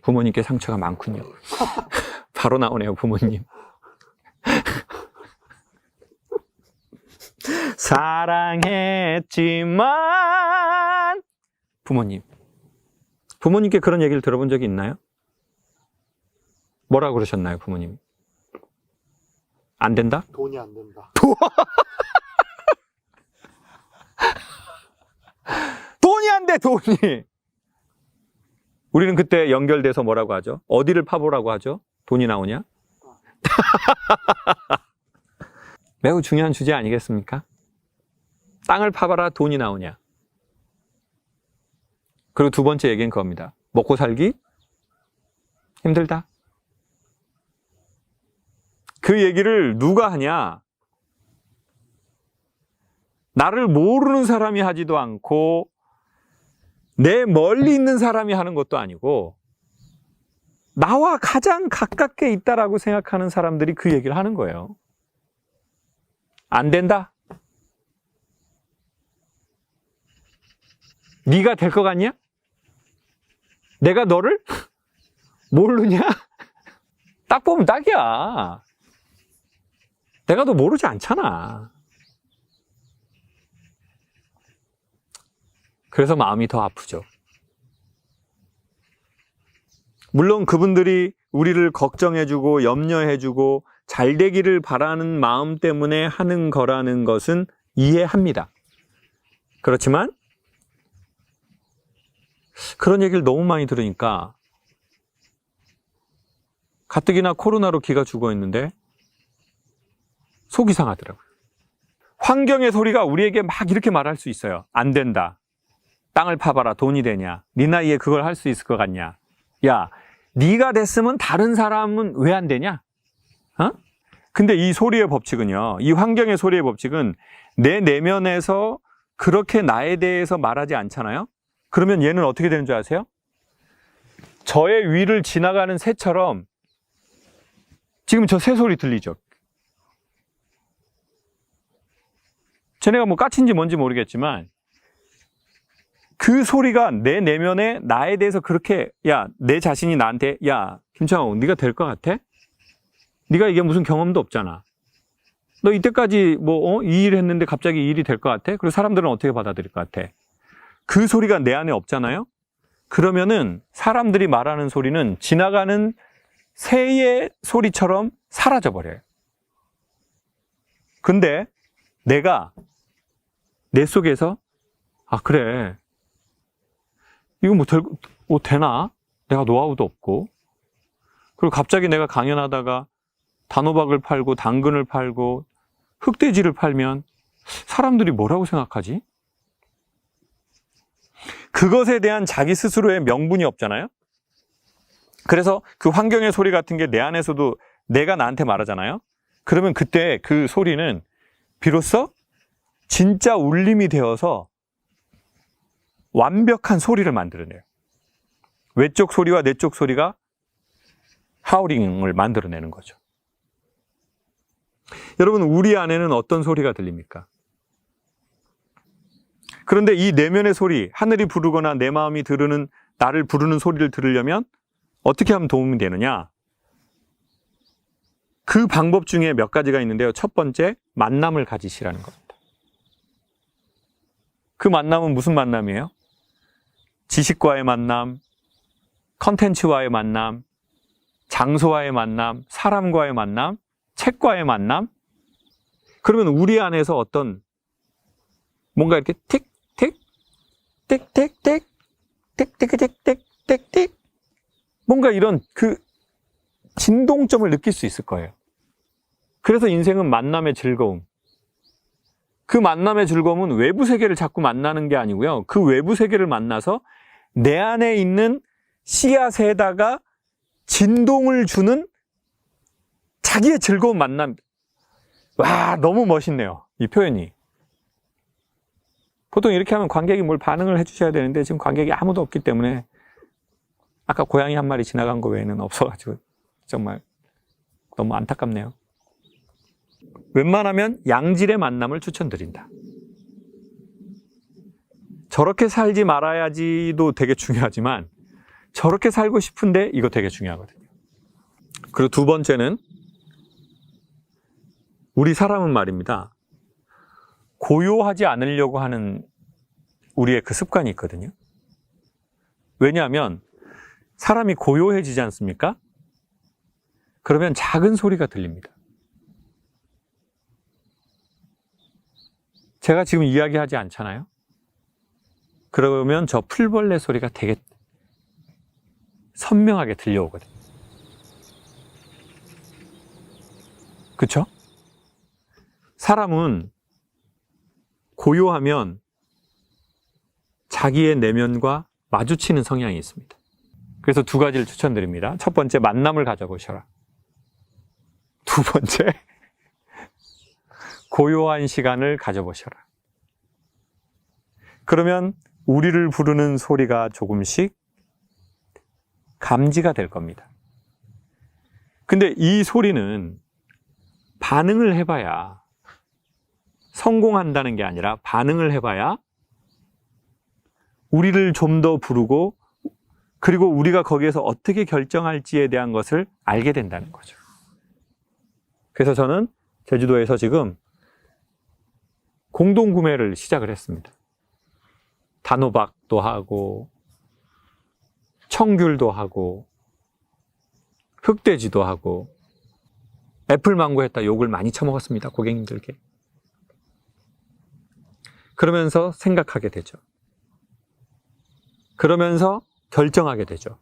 부모님께 상처가 많군요. 바로 나오네요, 부모님. 사랑했지만 부모님께 그런 얘기를 들어본 적이 있나요? 뭐라고 그러셨나요, 부모님? 안 된다? 돈이 안 된다. 왜 돈이? 우리는 그때 연결돼서 뭐라고 하죠? 어디를 파보라고 하죠? 돈이 나오냐? 매우 중요한 주제 아니겠습니까? 땅을 파봐라 돈이 나오냐? 그리고 두 번째 얘기는 그겁니다. 먹고 살기 힘들다. 그 얘기를 누가 하냐? 나를 모르는 사람이 하지도 않고 내 멀리 있는 사람이 하는 것도 아니고 나와 가장 가깝게 있다라고 생각하는 사람들이 그 얘기를 하는 거예요. 안 된다. 네가 될 것 같냐? 내가 너를 모르냐? 딱 보면 딱이야. 내가 너 모르지 않잖아. 그래서 마음이 더 아프죠. 물론 그분들이 우리를 걱정해주고 염려해주고 잘 되기를 바라는 마음 때문에 하는 거라는 것은 이해합니다. 그렇지만 그런 얘기를 너무 많이 들으니까 가뜩이나 코로나로 기가 죽어 있는데 속이 상하더라고요. 환경의 소리가 우리에게 막 이렇게 말할 수 있어요. 안 된다. 땅을 파봐라 돈이 되냐? 네 나이에 그걸 할 수 있을 것 같냐? 야, 네가 됐으면 다른 사람은 왜 안 되냐? 어? 근데 이 소리의 법칙은요, 이 환경의 소리의 법칙은 내 내면에서 그렇게 나에 대해서 말하지 않잖아요? 그러면 얘는 어떻게 되는 줄 아세요? 저의 위를 지나가는 새처럼 지금 저 새 소리 들리죠? 쟤네가 뭐 까친지 뭔지 모르겠지만 그 소리가 내 내면에 나에 대해서 그렇게 야, 내 자신이 나한테 야, 김창호 네가 될 것 같아? 네가 이게 무슨 경험도 없잖아. 너 이때까지 이 일 했는데 갑자기 이 일이 될 것 같아? 그리고 사람들은 어떻게 받아들일 것 같아? 그 소리가 내 안에 없잖아요? 그러면은 사람들이 말하는 소리는 지나가는 새의 소리처럼 사라져버려요. 근데 내가 내 속에서 아, 그래. 이거 되나? 내가 노하우도 없고. 그리고 갑자기 내가 강연하다가 단호박을 팔고 당근을 팔고 흑돼지를 팔면 사람들이 뭐라고 생각하지? 그것에 대한 자기 스스로의 명분이 없잖아요? 그래서 그 환경의 소리 같은 게 내 안에서도 내가 나한테 말하잖아요? 그러면 그때 그 소리는 비로소 진짜 울림이 되어서 완벽한 소리를 만들어내요. 외쪽 소리와 내쪽 소리가 하우링을 만들어내는 거죠. 여러분, 우리 안에는 어떤 소리가 들립니까? 그런데 이 내면의 소리, 하늘이 부르거나 내 마음이 들으는, 나를 부르는 소리를 들으려면 어떻게 하면 도움이 되느냐? 그 방법 중에 몇 가지가 있는데요. 첫 번째, 만남을 가지시라는 겁니다. 그 만남은 무슨 만남이에요? 지식과의 만남, 컨텐츠와의 만남, 장소와의 만남, 사람과의 만남, 책과의 만남. 그러면 우리 안에서 어떤 뭔가 이렇게 틱, 틱, 틱, 틱, 틱, 틱, 틱, 틱, 틱, 틱, 틱, 뭔가 이런 그 진동점을 느낄 수 있을 거예요. 그래서 인생은 만남의 즐거움. 그 만남의 즐거움은 외부 세계를 자꾸 만나는 게 아니고요. 그 외부 세계를 만나서 내 안에 있는 씨앗에다가 진동을 주는 자기의 즐거운 만남. 와, 너무 멋있네요. 이 표현이. 보통 이렇게 하면 관객이 뭘 반응을 해주셔야 되는데 지금 관객이 아무도 없기 때문에 아까 고양이 한 마리 지나간 거 외에는 없어가지고 정말 너무 안타깝네요. 웬만하면 양질의 만남을 추천드린다. 저렇게 살지 말아야지도 되게 중요하지만 저렇게 살고 싶은데 이거 되게 중요하거든요. 그리고 두 번째는 우리 사람은 말입니다. 고요하지 않으려고 하는 우리의 그 습관이 있거든요. 왜냐하면 사람이 고요해지지 않습니까? 그러면 작은 소리가 들립니다. 제가 지금 이야기하지 않잖아요? 그러면 저 풀벌레 소리가 되게 선명하게 들려오거든요. 그쵸? 사람은 고요하면 자기의 내면과 마주치는 성향이 있습니다. 그래서 두 가지를 추천드립니다. 첫 번째, 만남을 가져보셔라. 두 번째, 고요한 시간을 가져보셔라. 그러면 우리를 부르는 소리가 조금씩 감지가 될 겁니다. 근데 이 소리는 반응을 해봐야, 성공한다는 게 아니라 반응을 해봐야 우리를 좀 더 부르고, 그리고 우리가 거기에서 어떻게 결정할지에 대한 것을 알게 된다는 거죠. 그래서 저는 제주도에서 지금 공동구매를 시작을 했습니다. 단호박도 하고, 청귤도 하고, 흑돼지도 하고, 애플망고 했다 욕을 많이 처먹었습니다, 고객님들께. 그러면서 생각하게 되죠. 그러면서 결정하게 되죠.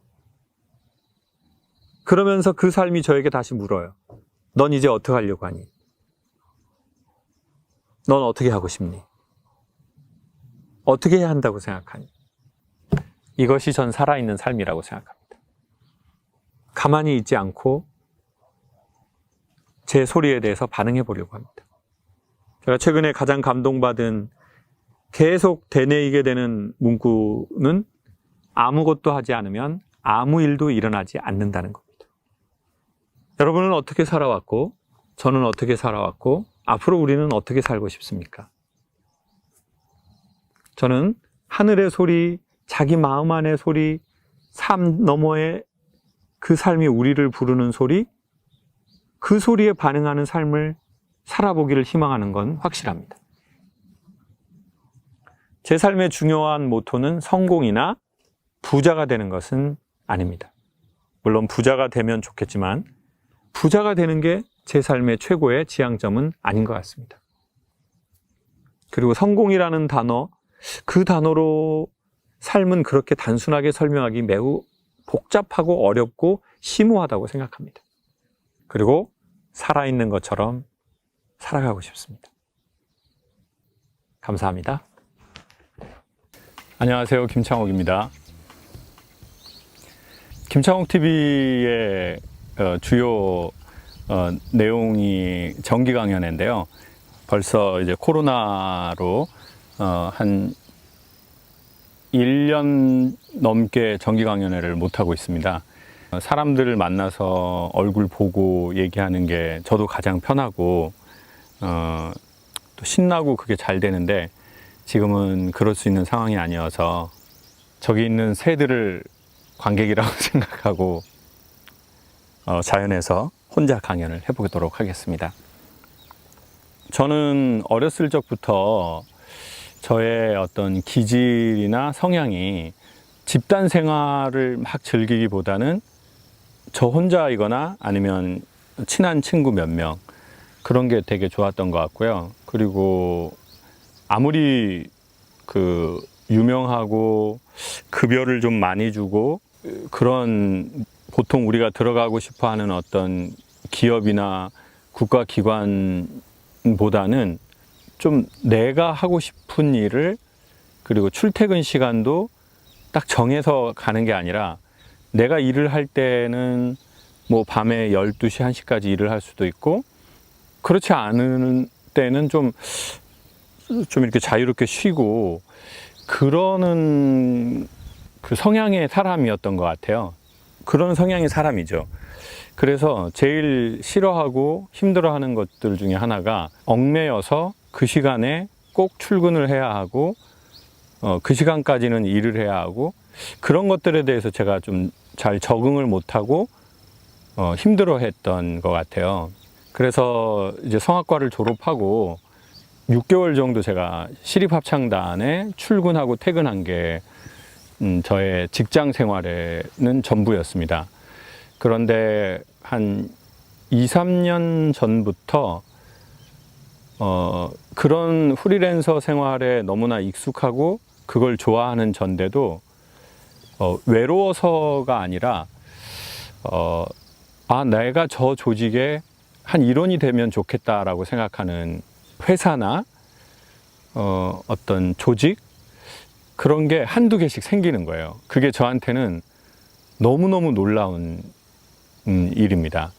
그러면서 그 삶이 저에게 다시 물어요. 넌 이제 어떻게 하려고 하니? 넌 어떻게 하고 싶니? 어떻게 해야 한다고 생각하니? 이것이 전 살아있는 삶이라고 생각합니다. 가만히 있지 않고 제 소리에 대해서 반응해 보려고 합니다. 제가 최근에 가장 감동받은, 계속 되뇌이게 되는 문구는 아무것도 하지 않으면 아무 일도 일어나지 않는다는 겁니다. 여러분은 어떻게 살아왔고, 저는 어떻게 살아왔고, 앞으로 우리는 어떻게 살고 싶습니까? 저는 하늘의 소리, 자기 마음 안의 소리, 삶 너머의 그 삶이 우리를 부르는 소리, 그 소리에 반응하는 삶을 살아보기를 희망하는 건 확실합니다. 제 삶의 중요한 모토는 성공이나 부자가 되는 것은 아닙니다. 물론 부자가 되면 좋겠지만 부자가 되는 게 제 삶의 최고의 지향점은 아닌 것 같습니다. 그리고 성공이라는 단어, 그 단어로 삶은 그렇게 단순하게 설명하기 매우 복잡하고 어렵고 심오하다고 생각합니다. 그리고 살아있는 것처럼 살아가고 싶습니다. 감사합니다. 안녕하세요. 김창옥입니다. 김창옥TV의 주요 내용이 정기 강연인데요. 벌써 이제 코로나로 한 1년 넘게 정기 강연회를 못하고 있습니다. 사람들을 만나서 얼굴 보고 얘기하는 게 저도 가장 편하고 또 신나고 그게 잘 되는데, 지금은 그럴 수 있는 상황이 아니어서 저기 있는 새들을 관객이라고 생각하고 자연에서 혼자 강연을 해보도록 하겠습니다. 저는 어렸을 적부터 저의 어떤 기질이나 성향이 집단 생활을 막 즐기기보다는 저 혼자이거나 아니면 친한 친구 몇 명, 그런 게 되게 좋았던 것 같고요. 그리고 아무리 유명하고 급여를 좀 많이 주고 그런, 보통 우리가 들어가고 싶어 하는 어떤 기업이나 국가기관보다는 좀 내가 하고 싶은 일을, 그리고 출퇴근 시간도 딱 정해서 가는 게 아니라, 내가 일을 할 때는 뭐 밤에 12시, 1시까지 일을 할 수도 있고, 그렇지 않은 때는 좀 이렇게 자유롭게 쉬고, 그러는 그 성향의 사람이었던 것 같아요. 그런 성향의 사람이죠. 그래서 제일 싫어하고 힘들어하는 것들 중에 하나가, 얽매여서 그 시간에 꼭 출근을 해야 하고 그 시간까지는 일을 해야 하고, 그런 것들에 대해서 제가 좀 잘 적응을 못하고 힘들어했던 것 같아요. 그래서 이제 성악과를 졸업하고 6개월 정도 제가 시립합창단에 출근하고 퇴근한 게 저의 직장 생활에는 전부였습니다. 그런데 한 2, 3년 전부터 그런 프리랜서 생활에 너무나 익숙하고 그걸 좋아하는 전데도 외로워서가 아니라 내가 저 조직의 한 일원이 되면 좋겠다라고 생각하는 회사나 어떤 조직, 그런 게 한두 개씩 생기는 거예요. 그게 저한테는 너무너무 놀라운 일입니다.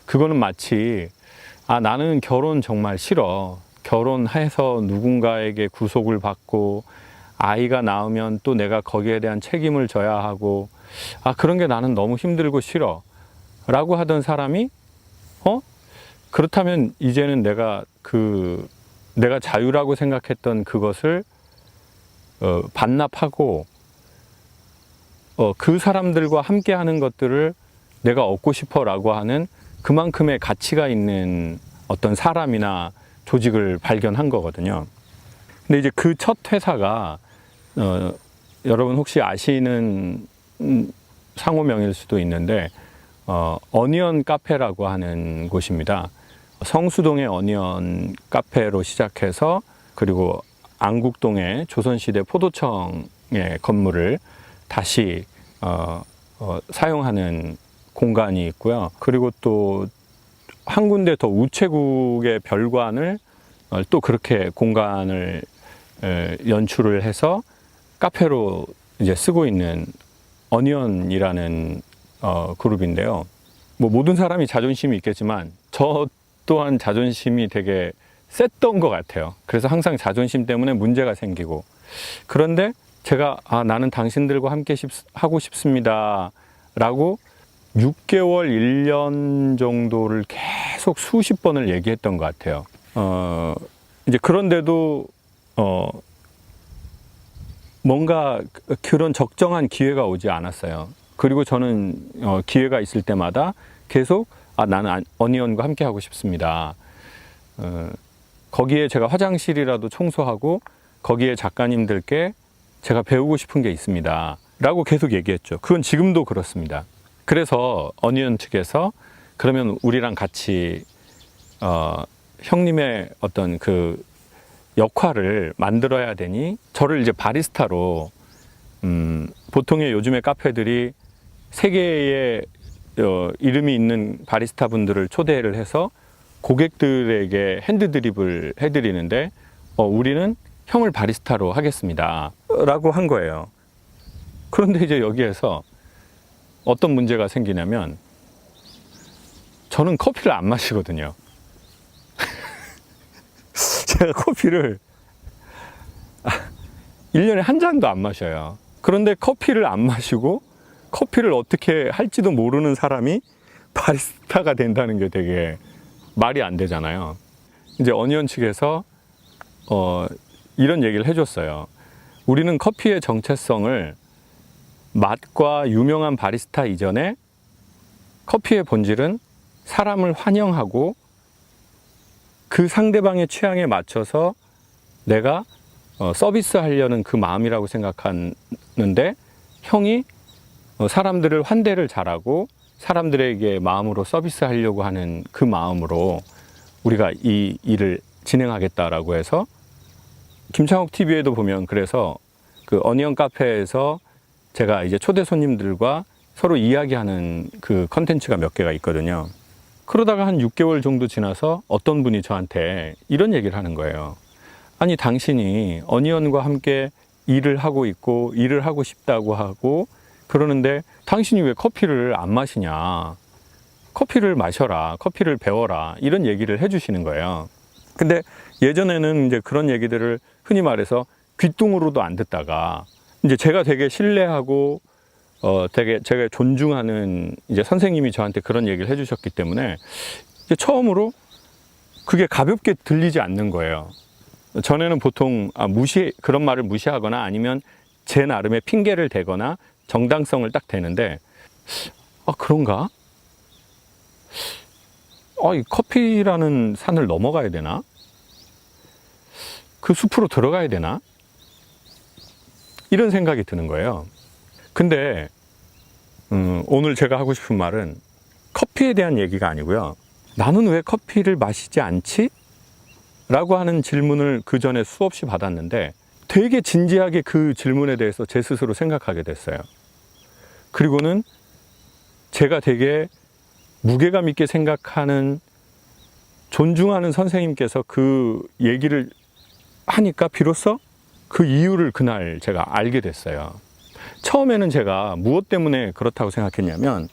그거는 마치 나는 결혼 정말 싫어. 결혼해서 누군가에게 구속을 받고 아이가 나오면 또 내가 거기에 대한 책임을 져야 하고 그런 게 나는 너무 힘들고 싫어 라고 하던 사람이 그렇다면 이제는 내가 자유라고 생각했던 그것을 반납하고 그 사람들과 함께 하는 것들을 내가 얻고 싶어 라고 하는 그만큼의 가치가 있는 어떤 사람이나 조직을 발견한 거거든요. 근데 이제 그 첫 회사가 여러분 혹시 아시는 상호명일 수도 있는데 어니언 카페라고 하는 곳입니다. 성수동의 어니언 카페로 시작해서 그리고 안국동의 조선시대 포도청의 건물을 다시 사용하는 공간이 있고요. 그리고 또 한 군데 더 우체국의 별관을 또 그렇게 공간을 연출을 해서 카페로 이제 쓰고 있는 어니언이라는 그룹인데요. 뭐 모든 사람이 자존심이 있겠지만 저 또한 자존심이 되게 셌던 것 같아요. 그래서 항상 자존심 때문에 문제가 생기고, 그런데 제가 나는 당신들과 함께 하고 싶습니다 라고 6개월, 1년 정도를 계속 수십 번을 얘기했던 것 같아요. 이제 그런데도 뭔가 그런 적정한 기회가 오지 않았어요. 그리고 저는 기회가 있을 때마다 계속 나는 어니언과 함께 하고 싶습니다. 거기에 제가 화장실이라도 청소하고 거기에 작가님들께 제가 배우고 싶은 게 있습니다 라고 계속 얘기했죠. 그건 지금도 그렇습니다. 그래서 어니언 측에서 그러면 우리랑 같이 형님의 어떤 그 역할을 만들어야 되니 저를 이제 바리스타로 보통의 요즘의 카페들이 세 개의 이름이 있는 바리스타 분들을 초대를 해서 고객들에게 핸드드립을 해드리는데 우리는 형을 바리스타로 하겠습니다 라고 한 거예요. 그런데 이제 여기에서 어떤 문제가 생기냐면 저는 커피를 안 마시거든요. 제가 커피를 1년에 한 잔도 안 마셔요. 그런데 커피를 안 마시고 커피를 어떻게 할지도 모르는 사람이 바리스타가 된다는 게 되게 말이 안 되잖아요. 이제 어니언 측에서 이런 얘기를 해줬어요. 우리는 커피의 정체성을 맛과 유명한 바리스타 이전에 커피의 본질은 사람을 환영하고 그 상대방의 취향에 맞춰서 내가 서비스하려는 그 마음이라고 생각하는데, 형이 사람들을 환대를 잘하고 사람들에게 마음으로 서비스하려고 하는 그 마음으로 우리가 이 일을 진행하겠다라고 해서, 김창욱 TV에도 보면 그래서 그 어니언 카페에서 제가 이제 초대 손님들과 서로 이야기하는 그 컨텐츠가 몇 개가 있거든요. 그러다가 한 6개월 정도 지나서 어떤 분이 저한테 이런 얘기를 하는 거예요. 아니, 당신이 어니언과 함께 일을 하고 있고 일을 하고 싶다고 하고 그러는데 당신이 왜 커피를 안 마시냐? 커피를 마셔라, 커피를 배워라, 이런 얘기를 해주시는 거예요. 근데 예전에는 이제 그런 얘기들을 흔히 말해서 귓등으로도 안 듣다가 이제 제가 되게 신뢰하고 되게 제가 존중하는 이제 선생님이 저한테 그런 얘기를 해주셨기 때문에 이제 처음으로 그게 가볍게 들리지 않는 거예요. 전에는 보통 그런 말을 무시하거나 아니면 제 나름의 핑계를 대거나 정당성을 딱 대는데, 그런가? 이 커피라는 산을 넘어가야 되나? 그 숲으로 들어가야 되나? 이런 생각이 드는 거예요. 근데 오늘 제가 하고 싶은 말은 커피에 대한 얘기가 아니고요. 나는 왜 커피를 마시지 않지? 라고 하는 질문을 그 전에 수없이 받았는데 되게 진지하게 그 질문에 대해서 제 스스로 생각하게 됐어요. 그리고는 제가 되게 무게감 있게 생각하는, 존중하는 선생님께서 그 얘기를 하니까 비로소 그 이유를 그날 제가 알게 됐어요. 처음에는 제가 무엇 때문에 그렇다고 생각했냐면,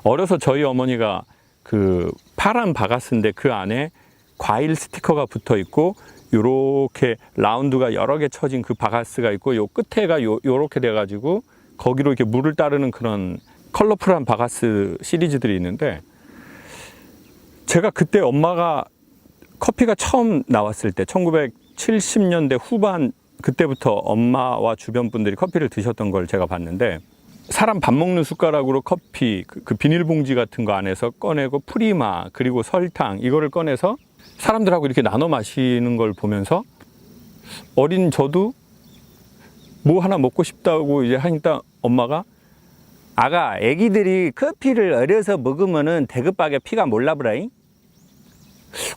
어려서 저희 어머니가 그 파란 바가스인데 그 안에 과일 스티커가 붙어 있고 요렇게 라운드가 여러 개 쳐진 그 바가스가 있고 요 끝에가 요렇게 돼 가지고 거기로 이렇게 물을 따르는 그런 컬러풀한 바가스 시리즈들이 있는데, 제가 그때 엄마가 커피가 처음 나왔을 때 1970년대 후반, 그때부터 엄마와 주변 분들이 커피를 드셨던 걸 제가 봤는데, 사람 밥 먹는 숟가락으로 커피 그 비닐봉지 같은 거 안에서 꺼내고 프리마 그리고 설탕 이거를 꺼내서 사람들하고 이렇게 나눠 마시는 걸 보면서 어린 저도 뭐 하나 먹고 싶다고 이제 하니까 엄마가, 아가 애기들이 커피를 어려서 먹으면은 대급박에 피가 몰라브라잉.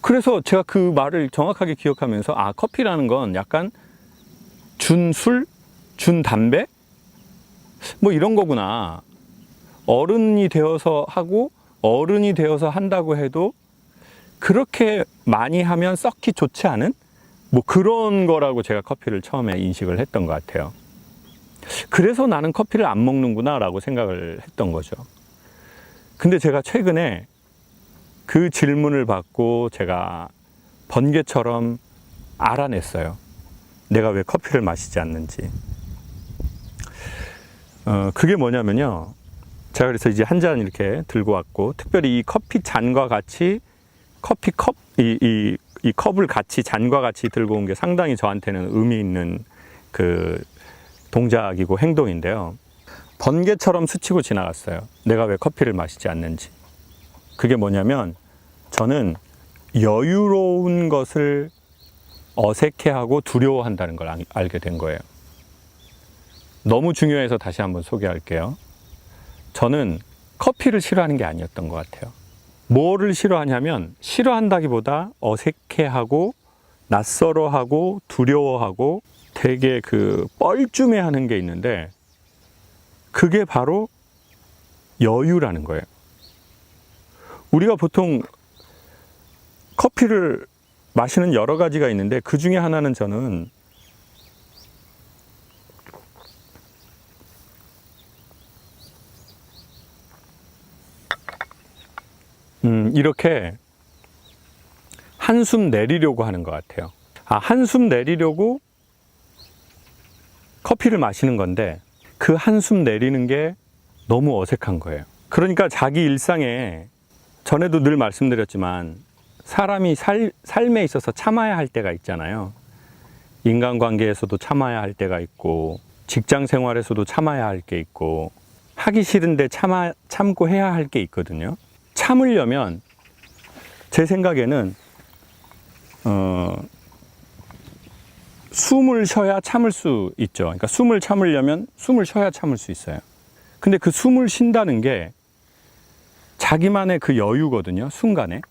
그래서 제가 그 말을 정확하게 기억하면서, 아, 커피라는 건 약간 준술, 준담배 뭐 이런 거구나. 어른이 되어서 하고 어른이 되어서 한다고 해도 그렇게 많이 하면 썩기 좋지 않은 뭐 그런 거라고 제가 커피를 처음에 인식을 했던 것 같아요. 그래서 나는 커피를 안 먹는구나 라고 생각을 했던 거죠. 근데 제가 최근에 그 질문을 받고 제가 번개처럼 알아냈어요. 내가 왜 커피를 마시지 않는지. 그게 뭐냐면요, 제가 그래서 이제 한 잔 이렇게 들고 왔고, 특별히 이 커피 잔과 같이 커피컵, 이 컵을 같이 잔과 같이 들고 온 게 상당히 저한테는 의미 있는 그 동작이고 행동인데요. 번개처럼 스치고 지나갔어요. 내가 왜 커피를 마시지 않는지. 그게 뭐냐면, 저는 여유로운 것을 어색해하고 두려워한다는 걸 알게 된 거예요. 너무 중요해서 다시 한번 소개할게요. 저는 커피를 싫어하는 게 아니었던 것 같아요. 뭐를 싫어하냐면, 싫어한다기보다 어색해하고 낯설어하고 두려워하고 되게 그 뻘쭘해하는 게 있는데, 그게 바로 여유라는 거예요. 우리가 보통 커피를 마시는 여러 가지가 있는데, 그 중에 하나는 저는 이렇게 한숨 내리려고 하는 것 같아요. 한숨 내리려고 커피를 마시는 건데, 그 한숨 내리는 게 너무 어색한 거예요. 그러니까 자기 일상에, 전에도 늘 말씀드렸지만, 사람이 삶에 있어서 참아야 할 때가 있잖아요. 인간관계에서도 참아야 할 때가 있고, 직장 생활에서도 참아야 할 게 있고, 하기 싫은데 참고 해야 할 게 있거든요. 참으려면 제 생각에는 숨을 쉬어야 참을 수 있죠. 그러니까 숨을 참으려면 숨을 쉬어야 참을 수 있어요. 근데 그 숨을 쉰다는 게 자기만의 그 여유거든요. 순간에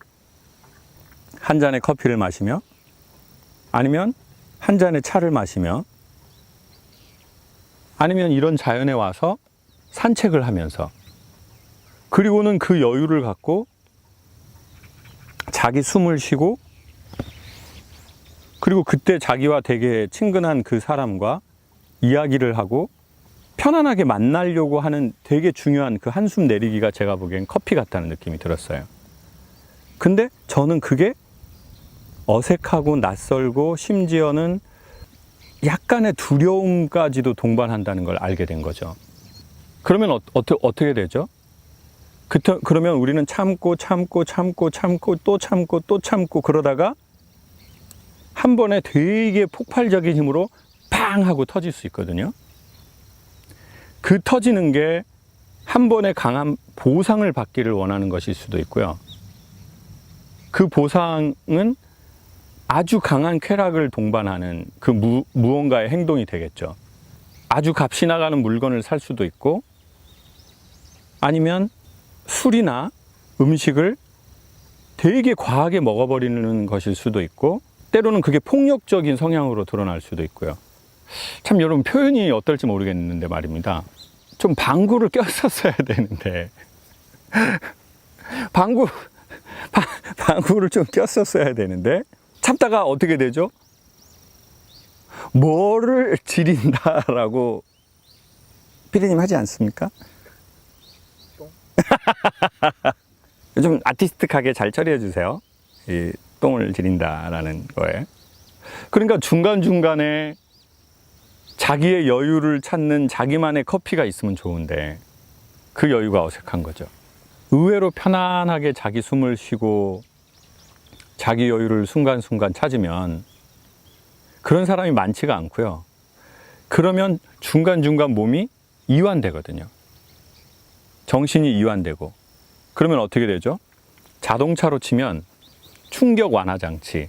한 잔의 커피를 마시며, 아니면 한 잔의 차를 마시며, 아니면 이런 자연에 와서 산책을 하면서, 그리고는 그 여유를 갖고 자기 숨을 쉬고, 그리고 그때 자기와 되게 친근한 그 사람과 이야기를 하고 편안하게 만나려고 하는 되게 중요한 그 한숨 내리기가 제가 보기엔 커피 같다는 느낌이 들었어요. 근데 저는 그게 어색하고 낯설고 심지어는 약간의 두려움까지도 동반한다는 걸 알게 된 거죠. 그러면 어떻게 되죠? 그러면 우리는 참고 또 참고 그러다가 한 번에 되게 폭발적인 힘으로 팡 하고 터질 수 있거든요. 그 터지는 게 한 번에 강한 보상을 받기를 원하는 것일 수도 있고요. 그 보상은 아주 강한 쾌락을 동반하는 그 무언가의 행동이 되겠죠. 아주 값이 나가는 물건을 살 수도 있고, 아니면 술이나 음식을 되게 과하게 먹어버리는 것일 수도 있고, 때로는 그게 폭력적인 성향으로 드러날 수도 있고요. 참 여러분 표현이 어떨지 모르겠는데 말입니다. 좀 방구를 꼈었어야 되는데 방구를 좀 꼈었어야 되는데 참다가 어떻게 되죠? 뭐를 지린다라고 피디님 하지 않습니까? 좀 아티스틱하게 잘 처리해 주세요. 이 똥을 지린다라는 거에. 그러니까 중간중간에 자기의 여유를 찾는 자기만의 커피가 있으면 좋은데 그 여유가 어색한 거죠. 의외로 편안하게 자기 숨을 쉬고 자기 여유를 순간순간 찾으면 그런 사람이 많지가 않고요. 그러면 중간중간 몸이 이완되거든요. 정신이 이완되고 그러면 어떻게 되죠? 자동차로 치면 충격 완화 장치,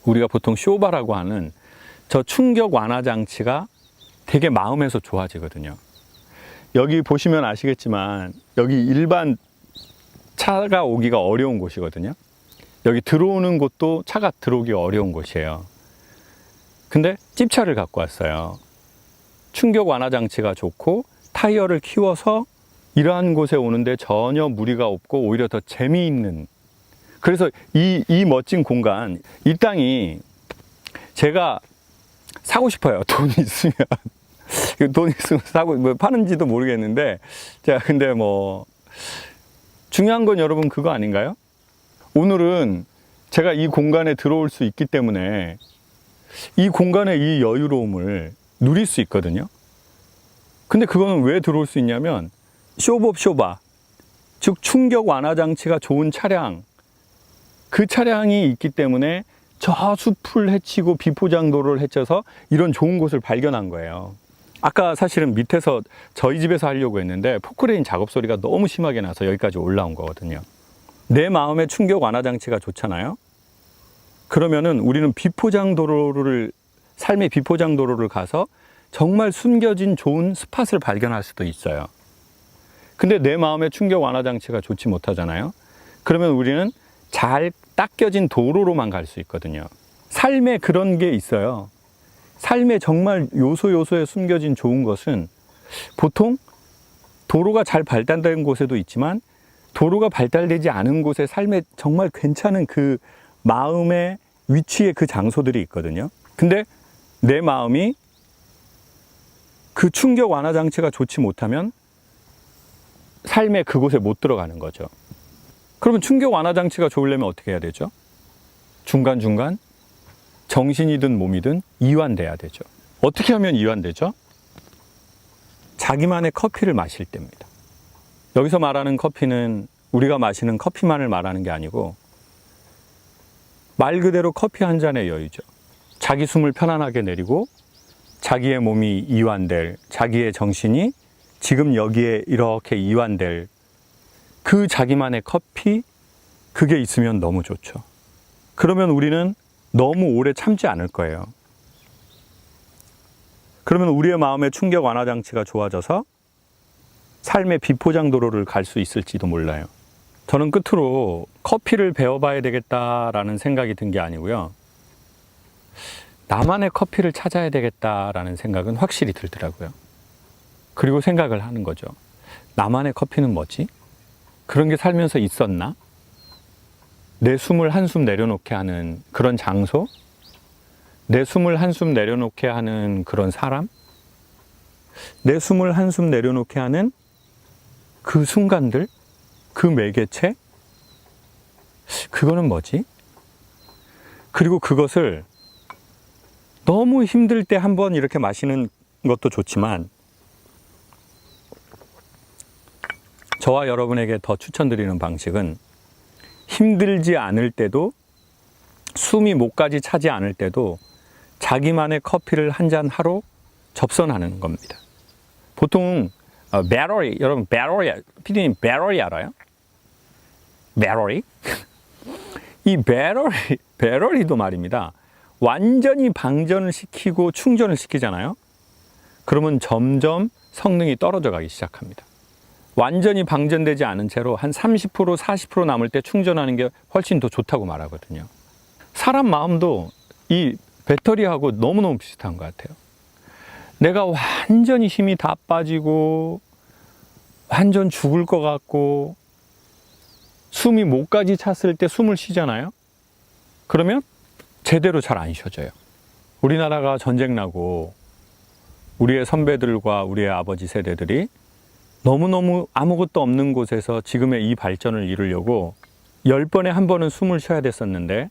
우리가 보통 쇼바라고 하는 저 충격 완화 장치가 되게 마음에서 좋아지거든요. 여기 보시면 아시겠지만 여기 일반 차가 오기가 어려운 곳이거든요. 여기 들어오는 곳도 차가 들어오기 어려운 곳이에요. 근데 찝차를 갖고 왔어요. 충격 완화 장치가 좋고 타이어를 키워서 이러한 곳에 오는데 전혀 무리가 없고 오히려 더 재미있는, 그래서 이 멋진 공간, 이 땅이 제가 사고 싶어요. 돈 있으면. 돈 있으면 사고, 뭐 파는지도 모르겠는데. 자, 근데 뭐 중요한 건 여러분 그거 아닌가요? 오늘은 제가 이 공간에 들어올 수 있기 때문에 이 공간의 이 여유로움을 누릴 수 있거든요. 근데 그거는 왜 들어올 수 있냐면 쇼법 쇼바, 즉 충격 완화 장치가 좋은 차량, 그 차량이 있기 때문에 저 숲을 헤치고 비포장도로를 헤쳐서 이런 좋은 곳을 발견한 거예요. 아까 사실은 밑에서 저희 집에서 하려고 했는데 포크레인 작업 소리가 너무 심하게 나서 여기까지 올라온 거거든요. 내 마음의 충격 완화 장치가 좋잖아요. 그러면은 우리는 비포장도로를, 삶의 비포장도로를 가서 정말 숨겨진 좋은 스팟을 발견할 수도 있어요. 근데 내 마음의 충격 완화 장치가 좋지 못하잖아요. 그러면 우리는 잘 닦여진 도로로만 갈 수 있거든요. 삶에 그런 게 있어요. 삶에 정말 요소요소에 숨겨진 좋은 것은 보통 도로가 잘 발달된 곳에도 있지만 도로가 발달되지 않은 곳에 삶에 정말 괜찮은 그 마음의 위치에 그 장소들이 있거든요. 근데 내 마음이 그 충격 완화 장치가 좋지 못하면 삶의 그곳에 못 들어가는 거죠. 그러면 충격 완화 장치가 좋으려면 어떻게 해야 되죠? 중간중간 정신이든 몸이든 이완돼야 되죠. 어떻게 하면 이완되죠? 자기만의 커피를 마실 때입니다. 여기서 말하는 커피는 우리가 마시는 커피만을 말하는 게 아니고 말 그대로 커피 한 잔의 여유죠. 자기 숨을 편안하게 내리고 자기의 몸이 이완될, 자기의 정신이 지금 여기에 이렇게 이완될 그 자기만의 커피, 그게 있으면 너무 좋죠. 그러면 우리는 너무 오래 참지 않을 거예요. 그러면 우리의 마음의 충격 완화 장치가 좋아져서 삶의 비포장도로를 갈 수 있을지도 몰라요. 저는 끝으로 커피를 배워봐야 되겠다라는 생각이 든 게 아니고요. 나만의 커피를 찾아야 되겠다라는 생각은 확실히 들더라고요. 그리고 생각을 하는 거죠. 나만의 커피는 뭐지? 그런 게 살면서 있었나? 내 숨을 한숨 내려놓게 하는 그런 장소? 내 숨을 한숨 내려놓게 하는 그런 사람? 내 숨을 한숨 내려놓게 하는 그 순간들? 그 매개체? 그거는 뭐지? 그리고 그것을 너무 힘들 때 한번 이렇게 마시는 것도 좋지만 저와 여러분에게 더 추천드리는 방식은 힘들지 않을 때도, 숨이 목까지 차지 않을 때도 자기만의 커피를 한 잔 하루 접선하는 겁니다. 보통 배러리, 여러분 배러리, 피디님 배러리 알아요? 배러리? 이 배러리도 말입니다. 완전히 방전을 시키고 충전을 시키잖아요. 그러면 점점 성능이 떨어져 가기 시작합니다. 완전히 방전되지 않은 채로 한 30%, 40% 남을 때 충전하는 게 훨씬 더 좋다고 말하거든요. 사람 마음도 이 배터리하고 너무너무 비슷한 것 같아요. 내가 완전히 힘이 다 빠지고 완전 죽을 것 같고 숨이 목까지 찼을 때 숨을 쉬잖아요. 그러면 제대로 잘 안 쉬어져요. 우리나라가 전쟁 나고 우리의 선배들과 우리의 아버지 세대들이 너무너무 아무것도 없는 곳에서 지금의 이 발전을 이루려고 10번에 한 번은 숨을 쉬어야 됐었는데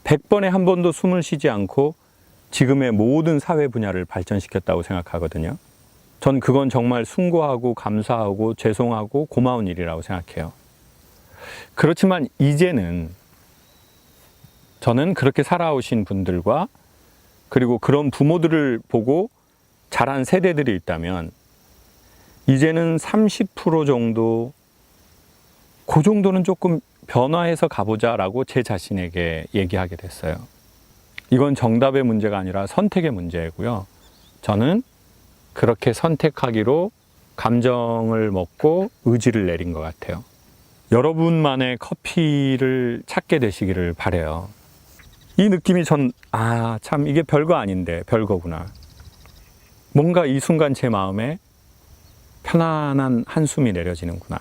100번에 한 번도 숨을 쉬지 않고 지금의 모든 사회 분야를 발전시켰다고 생각하거든요. 전 그건 정말 숭고하고 감사하고 죄송하고 고마운 일이라고 생각해요. 그렇지만 이제는 저는 그렇게 살아오신 분들과 그리고 그런 부모들을 보고 자란 세대들이 있다면 이제는 30% 정도 그 정도는 조금 변화해서 가보자라고 제 자신에게 얘기하게 됐어요. 이건 정답의 문제가 아니라 선택의 문제고요. 저는 그렇게 선택하기로 감정을 먹고 의지를 내린 것 같아요. 여러분만의 커피를 찾게 되시기를 바라요. 이 느낌이 참 이게 별거 아닌데 별거구나. 뭔가 이 순간 제 마음에 편안한 한숨이 내려지는구나.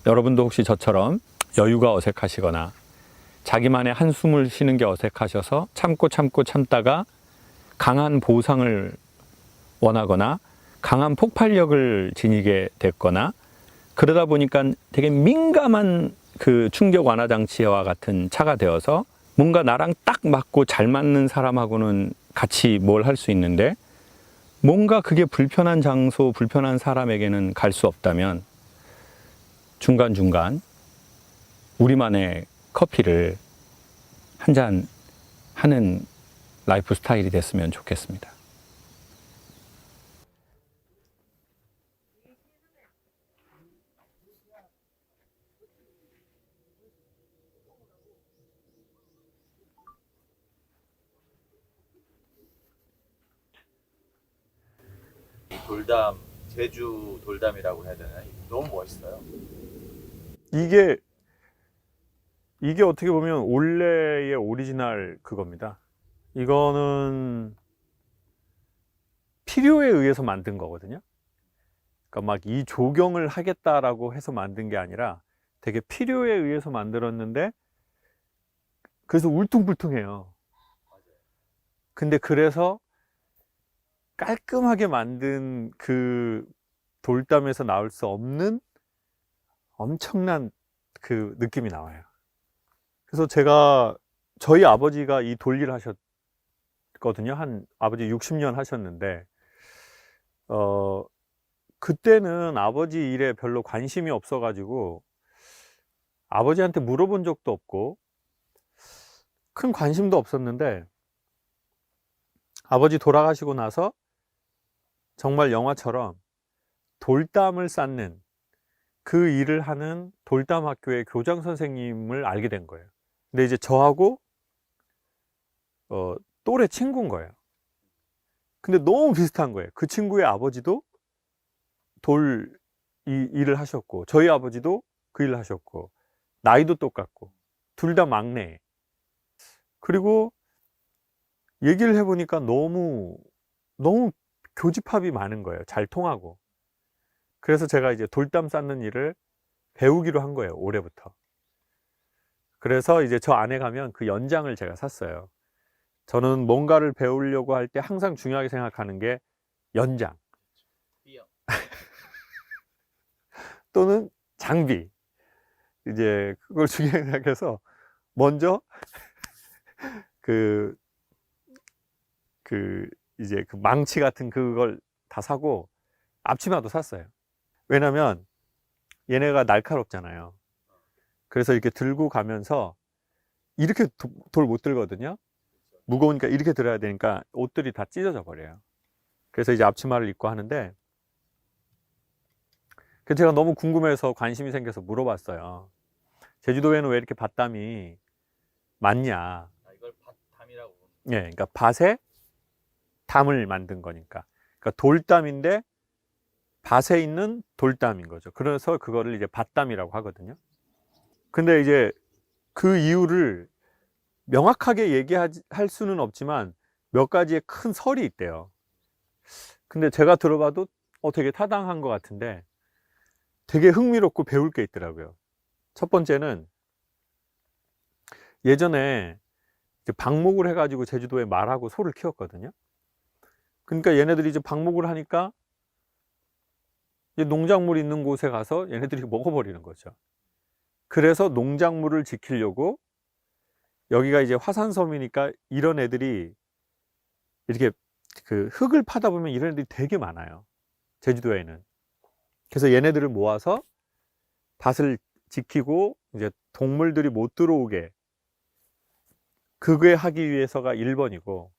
여러분도 혹시 저처럼 여유가 어색하시거나 자기만의 한숨을 쉬는 게 어색하셔서 참다가 강한 보상을 원하거나 강한 폭발력을 지니게 됐거나 그러다 보니까 되게 민감한 그 충격 완화 장치와 같은 차가 되어서 뭔가 나랑 딱 맞고 잘 맞는 사람하고는 같이 뭘 할 수 있는데 뭔가 그게 불편한 장소, 불편한 사람에게는 갈 수 없다면 중간중간 우리만의 커피를 한 잔 하는 라이프 스타일이 됐으면 좋겠습니다. 이 돌담, 제주 돌담이라고 해야 되나? 너무 멋있어요. 이게 어떻게 보면 올레의 오리지널 그겁니다. 이거는 필요에 의해서 만든 거거든요. 그러니까 막 이 조경을 하겠다라고 해서 만든 게 아니라 되게 필요에 의해서 만들었는데 그래서 울퉁불퉁해요. 근데 그래서 깔끔하게 만든 그 돌담에서 나올 수 없는 엄청난 그 느낌이 나와요. 그래서 저희 아버지가 이 돌일 하셨거든요. 한 아버지 60년 하셨는데 그때는 아버지 일에 별로 관심이 없어가지고 아버지한테 물어본 적도 없고 큰 관심도 없었는데 아버지 돌아가시고 나서 정말 영화처럼 돌담을 쌓는 그 일을 하는 돌담 학교의 교장 선생님을 알게 된 거예요. 근데 이제 저하고 또래 친구인 거예요. 근데 너무 비슷한 거예요. 그 친구의 아버지도 돌 일을 하셨고 저희 아버지도 그 일을 하셨고 나이도 똑같고 둘 다 막내. 그리고 얘기를 해보니까 너무 교집합이 많은 거예요. 잘 통하고. 그래서 제가 이제 돌담 쌓는 일을 배우기로 한 거예요. 올해부터. 그래서 이제 저 안에 가면 그 연장을 제가 샀어요. 저는 뭔가를 배우려고 할 때 항상 중요하게 생각하는 게 연장 또는 장비. 이제 그걸 중요하게 생각해서 먼저 이제 그 망치 같은 그걸 다 사고 앞치마도 샀어요. 왜냐면 얘네가 날카롭잖아요. 그래서 이렇게 들고 가면서 이렇게 돌 못 들거든요. 무거우니까 이렇게 들어야 되니까 옷들이 다 찢어져 버려요. 그래서 이제 앞치마를 입고 하는데 제가 너무 궁금해서 관심이 생겨서 물어봤어요. 제주도에는 왜 이렇게 밭담이 많냐? 이걸 밭담이라고 부르는 예, 그러니까 밭에 담을 만든 거니까. 그러니까 돌담인데 밭에 있는 돌담인 거죠. 그래서 그거를 이제 밭담이라고 하거든요. 근데 이제 그 이유를 명확하게 얘기할 수는 없지만 몇 가지의 큰 설이 있대요. 근데 제가 들어봐도 되게 타당한 것 같은데 되게 흥미롭고 배울 게 있더라고요. 첫 번째는 예전에 이제 방목을 해가지고 제주도에 말하고 소를 키웠거든요. 그러니까 얘네들이 이제 방목을 하니까 이제 농작물 있는 곳에 가서 얘네들이 먹어버리는 거죠. 그래서 농작물을 지키려고 여기가 이제 화산섬이니까 이런 애들이 이렇게 그 흙을 파다 보면 이런 애들이 되게 많아요. 제주도에는. 그래서 얘네들을 모아서 밭을 지키고 이제 동물들이 못 들어오게 그게 하기 위해서가 1번이고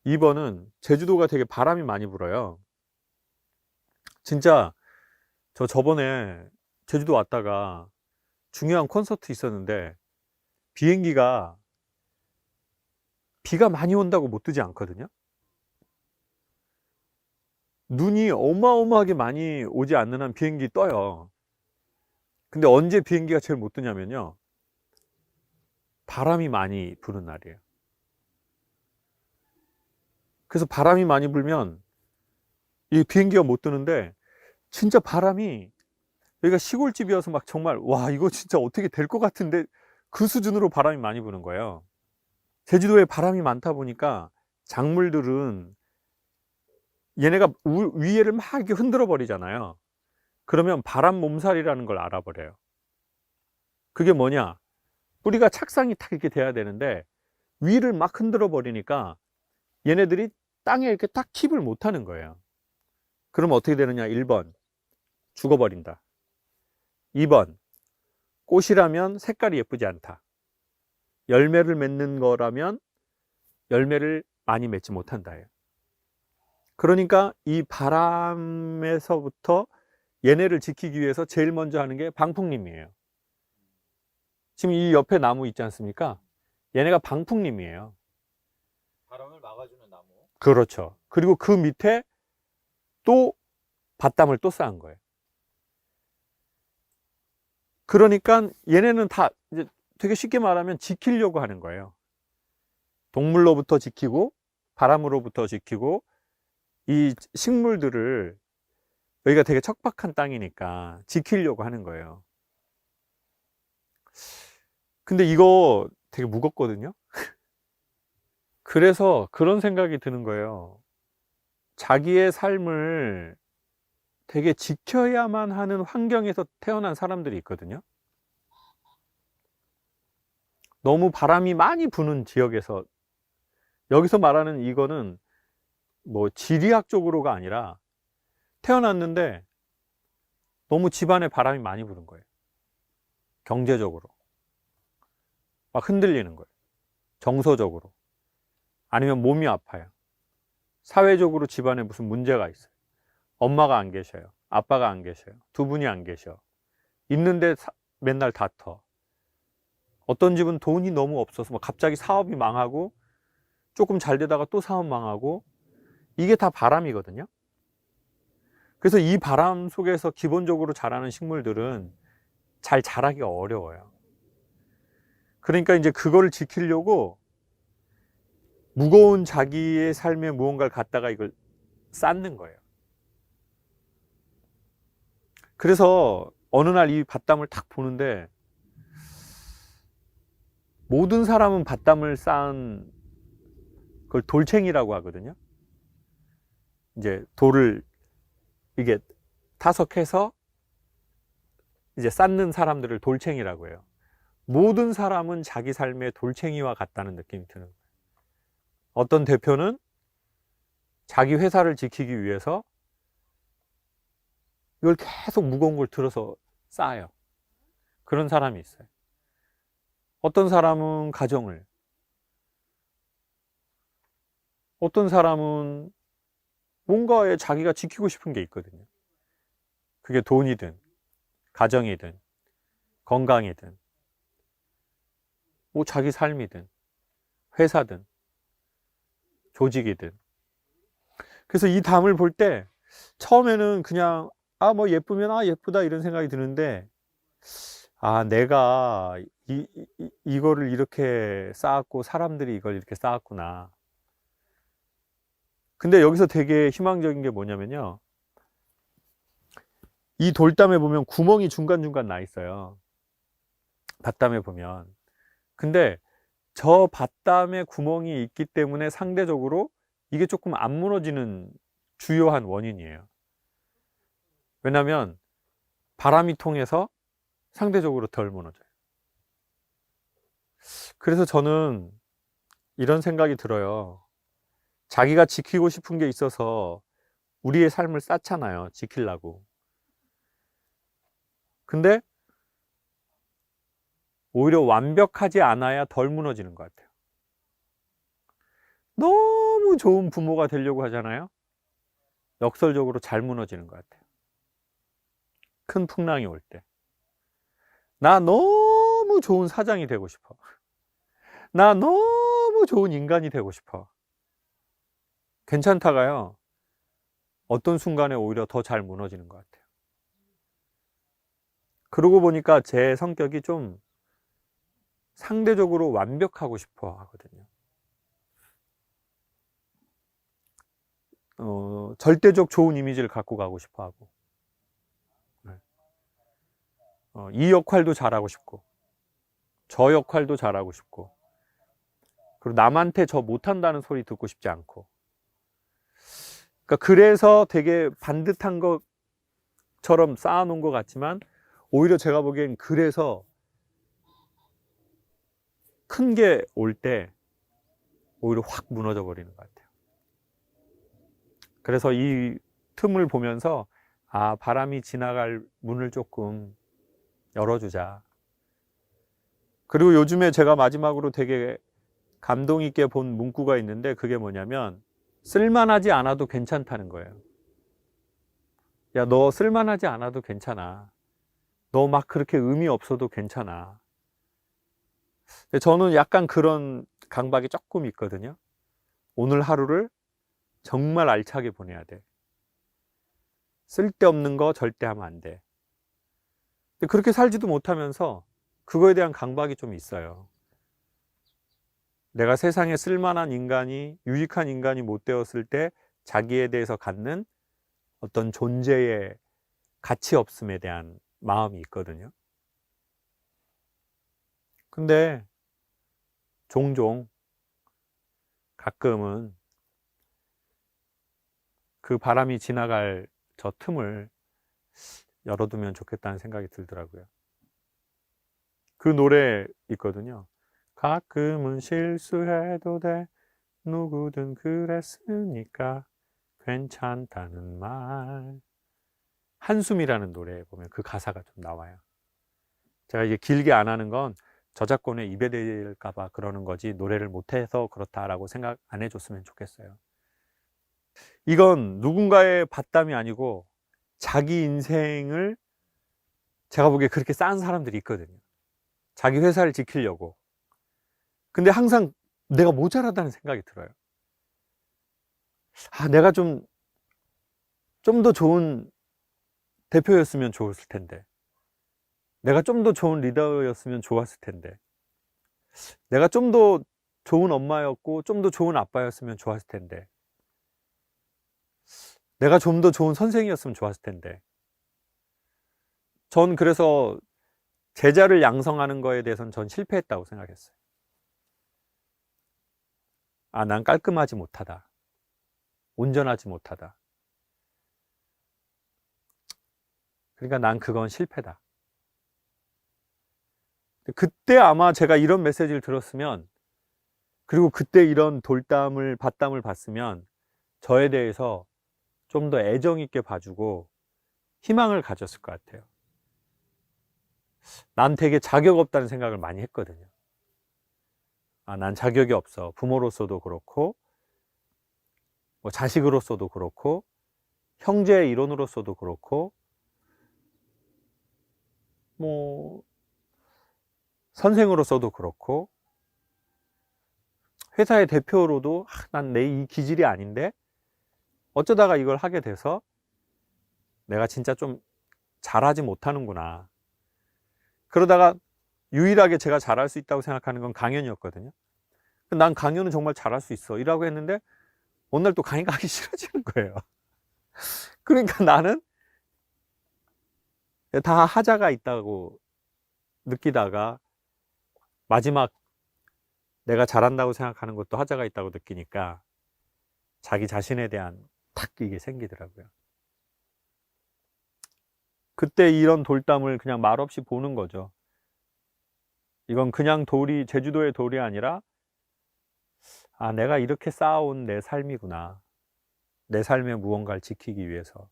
2번은 제주도가 되게 바람이 많이 불어요. 진짜 저번에 제주도 왔다가 중요한 콘서트 있었는데 비행기가 비가 많이 온다고 못 뜨지 않거든요. 눈이 어마어마하게 많이 오지 않는 한 비행기 떠요. 근데 언제 비행기가 제일 못 뜨냐면요, 바람이 많이 부는 날이에요. 그래서 바람이 많이 불면 이 비행기가 못 뜨는데 진짜 바람이, 여기가 시골집이어서 막 정말 와 이거 진짜 어떻게 될 것 같은데 그 수준으로 바람이 많이 부는 거예요. 제주도에 바람이 많다 보니까 작물들은 얘네가 위에를 막 이렇게 흔들어 버리잖아요. 그러면 바람 몸살이라는 걸 알아버려요. 그게 뭐냐, 뿌리가 착상이 탁 이렇게 돼야 되는데 위를 막 흔들어 버리니까 얘네들이 땅에 이렇게 딱 킵을 못 하는 거예요. 그럼 어떻게 되느냐, 1번 죽어버린다, 2번 꽃이라면 색깔이 예쁘지 않다, 열매를 맺는 거라면 열매를 많이 맺지 못한다예요. 그러니까 이 바람에서부터 얘네를 지키기 위해서 제일 먼저 하는 게 방풍림이에요. 지금 이 옆에 나무 있지 않습니까? 얘네가 방풍림이에요. 바람을 막아주는 나무. 그렇죠. 그리고 그 밑에 또 밭담을 또 쌓은 거예요. 그러니까 얘네는 다 이제 되게 쉽게 말하면 지키려고 하는 거예요. 동물로부터 지키고 바람으로부터 지키고 이 식물들을, 여기가 되게 척박한 땅이니까 지키려고 하는 거예요. 근데 이거 되게 무겁거든요. 그래서 그런 생각이 드는 거예요. 자기의 삶을 되게 지켜야만 하는 환경에서 태어난 사람들이 있거든요. 너무 바람이 많이 부는 지역에서, 여기서 말하는 이거는 뭐 지리학적으로가 아니라 태어났는데 너무 집안에 바람이 많이 부는 거예요. 경제적으로 막 흔들리는 거예요. 정서적으로. 아니면 몸이 아파요. 사회적으로 집안에 무슨 문제가 있어요. 엄마가 안 계셔요. 아빠가 안 계셔요. 두 분이 안 계셔. 있는데 맨날 다퉈. 어떤 집은 돈이 너무 없어서 막 갑자기 사업이 망하고, 조금 잘 되다가 또 사업 망하고, 이게 다 바람이거든요. 그래서 이 바람 속에서 기본적으로 자라는 식물들은 잘 자라기가 어려워요. 그러니까 이제 그거를 지키려고 무거운 자기의 삶에 무언가를 갖다가 이걸 쌓는 거예요. 그래서 어느 날 이 밭담을 탁 보는데, 모든 사람은 밭담을 쌓은 그걸 돌챙이라고 하거든요. 이제 돌을 이게 타석해서 이제 쌓는 사람들을 돌챙이라고 해요. 모든 사람은 자기 삶의 돌챙이와 같다는 느낌이 드는 거예요. 어떤 대표는 자기 회사를 지키기 위해서 이걸 계속 무거운 걸 들어서 쌓아요. 그런 사람이 있어요. 어떤 사람은 가정을, 어떤 사람은 뭔가에 자기가 지키고 싶은 게 있거든요. 그게 돈이든 가정이든 건강이든 뭐 자기 삶이든 회사든 조직이든. 그래서 이 담을 볼 때 처음에는 그냥 뭐 예쁘면 예쁘다 이런 생각이 드는데, 아, 내가 이거를 이렇게 쌓았고 사람들이 이걸 이렇게 쌓았구나. 근데 여기서 되게 희망적인 게 뭐냐면요. 이 돌담에 보면 구멍이 중간중간 나 있어요. 밭담에 보면. 근데 저 밭담에 구멍이 있기 때문에 상대적으로 이게 조금 안 무너지는 주요한 원인이에요. 왜냐면 바람이 통해서 상대적으로 덜 무너져요. 그래서 저는 이런 생각이 들어요. 자기가 지키고 싶은 게 있어서 우리의 삶을 쌓잖아요. 지키려고. 근데 오히려 완벽하지 않아야 덜 무너지는 것 같아요. 너무 좋은 부모가 되려고 하잖아요. 역설적으로 잘 무너지는 것 같아요. 큰 풍랑이 올 때. 나 너무 좋은 사장이 되고 싶어. 나 너무 좋은 인간이 되고 싶어. 괜찮다가요. 어떤 순간에 오히려 더 잘 무너지는 것 같아요. 그러고 보니까 제 성격이 좀 상대적으로 완벽하고 싶어 하거든요. 절대적 좋은 이미지를 갖고 가고 싶어 하고. 네. 이 역할도 잘하고 싶고, 저 역할도 잘하고 싶고, 그리고 남한테 저 못한다는 소리 듣고 싶지 않고. 그러니까 그래서 되게 반듯한 것처럼 쌓아놓은 것 같지만, 오히려 제가 보기엔 그래서 큰 게 올 때 오히려 확 무너져 버리는 것 같아요. 그래서 이 틈을 보면서 아, 바람이 지나갈 문을 조금 열어주자. 그리고 요즘에 제가 마지막으로 되게 감동 있게 본 문구가 있는데 그게 뭐냐면 쓸만하지 않아도 괜찮다는 거예요. 야, 너 쓸만하지 않아도 괜찮아. 너 막 그렇게 의미 없어도 괜찮아. 근데 저는 약간 그런 강박이 조금 있거든요. 오늘 하루를 정말 알차게 보내야 돼. 쓸데없는 거 절대 하면 안 돼. 근데 그렇게 살지도 못하면서 그거에 대한 강박이 좀 있어요. 내가 세상에 쓸만한 인간이, 유익한 인간이 못 되었을 때 자기에 대해서 갖는 어떤 존재의 가치 없음에 대한 마음이 있거든요. 근데 종종 가끔은 그 바람이 지나갈 저 틈을 열어두면 좋겠다는 생각이 들더라고요. 그 노래 있거든요. 가끔은 실수해도 돼. 누구든 그랬으니까 괜찮다는 말. 한숨이라는 노래에 보면 그 가사가 좀 나와요. 제가 이게 길게 안 하는 건 저작권에 입에대일까봐 그러는 거지 노래를 못해서 그렇다라고 생각 안 해줬으면 좋겠어요. 이건 누군가의 밭담이 아니고 자기 인생을 제가 보기에 그렇게 쌓은 사람들이 있거든요. 자기 회사를 지키려고. 근데 항상 내가 모자라다는 생각이 들어요. 아, 내가 좀 더 좋은 대표였으면 좋았을 텐데. 내가 좀 더 좋은 리더였으면 좋았을 텐데. 내가 좀 더 좋은 엄마였고 좀 더 좋은 아빠였으면 좋았을 텐데. 내가 좀 더 좋은 선생이었으면 좋았을 텐데. 전 그래서 제자를 양성하는 거에 대해서는 전 실패했다고 생각했어요. 아, 난 깔끔하지 못하다. 온전하지 못하다. 그러니까 난 그건 실패다. 그때 아마 제가 이런 메시지를 들었으면, 그리고 그때 이런 밭담을 봤으면 저에 대해서 좀 더 애정 있게 봐주고 희망을 가졌을 것 같아요. 난 되게 자격 없다는 생각을 많이 했거든요. 아, 난 자격이 없어. 부모로서도 그렇고, 뭐 자식으로서도 그렇고, 형제의 일원으로서도 그렇고, 뭐 선생으로서도 그렇고, 회사의 대표로도 난 내 이 기질이 아닌데 어쩌다가 이걸 하게 돼서 내가 진짜 좀 잘하지 못하는구나. 그러다가 유일하게 제가 잘할 수 있다고 생각하는 건 강연이었거든요. 난 강연은 정말 잘할 수 있어 이라고 했는데 어느 날 또 강의 가기 싫어지는 거예요. 그러니까 나는 다 하자가 있다고 느끼다가 마지막 내가 잘한다고 생각하는 것도 하자가 있다고 느끼니까 자기 자신에 대한 탁 이게 생기더라고요. 그때 이런 돌담을 그냥 말없이 보는 거죠. 이건 그냥 돌이, 제주도의 돌이 아니라 아, 내가 이렇게 쌓아온 내 삶이구나. 내 삶의 무언가를 지키기 위해서.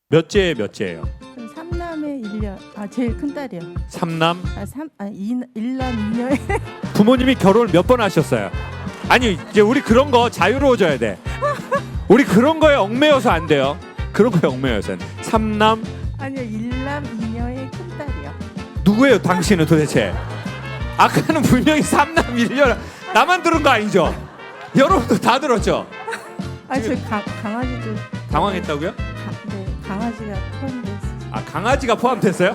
몇째예요? 삼남의 1년. 아, 제일 큰 딸이요. 삼남. 일남 2녀에. 부모님이 결혼을 몇 번 하셨어요? 아니 이제 우리 그런 거 자유로워져야 돼. 우리 그런 거에 얽매여서 안 돼요. 그런 거에 얽매여서. 삼남. 아니요, 일남 2녀의 큰 딸이요. 누구예요 당신은 도대체? 아까는 분명히 삼남 일녀 나만 들은 거 아니죠? 여러분도 다 들었죠? 아, 저 강아지도. 당황했다고요? 네, 강아지가 포함됐어요. 아 강아지가 포함됐어요?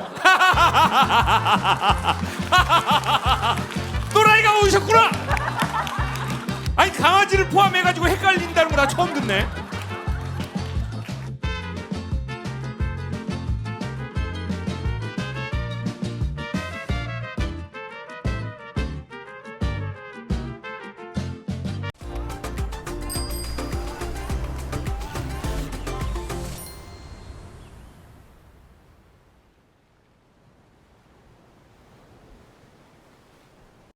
또라이가 오셨구나. 아니 강아지를 포함해가지고 헷갈린다는 거 나 처음 듣네.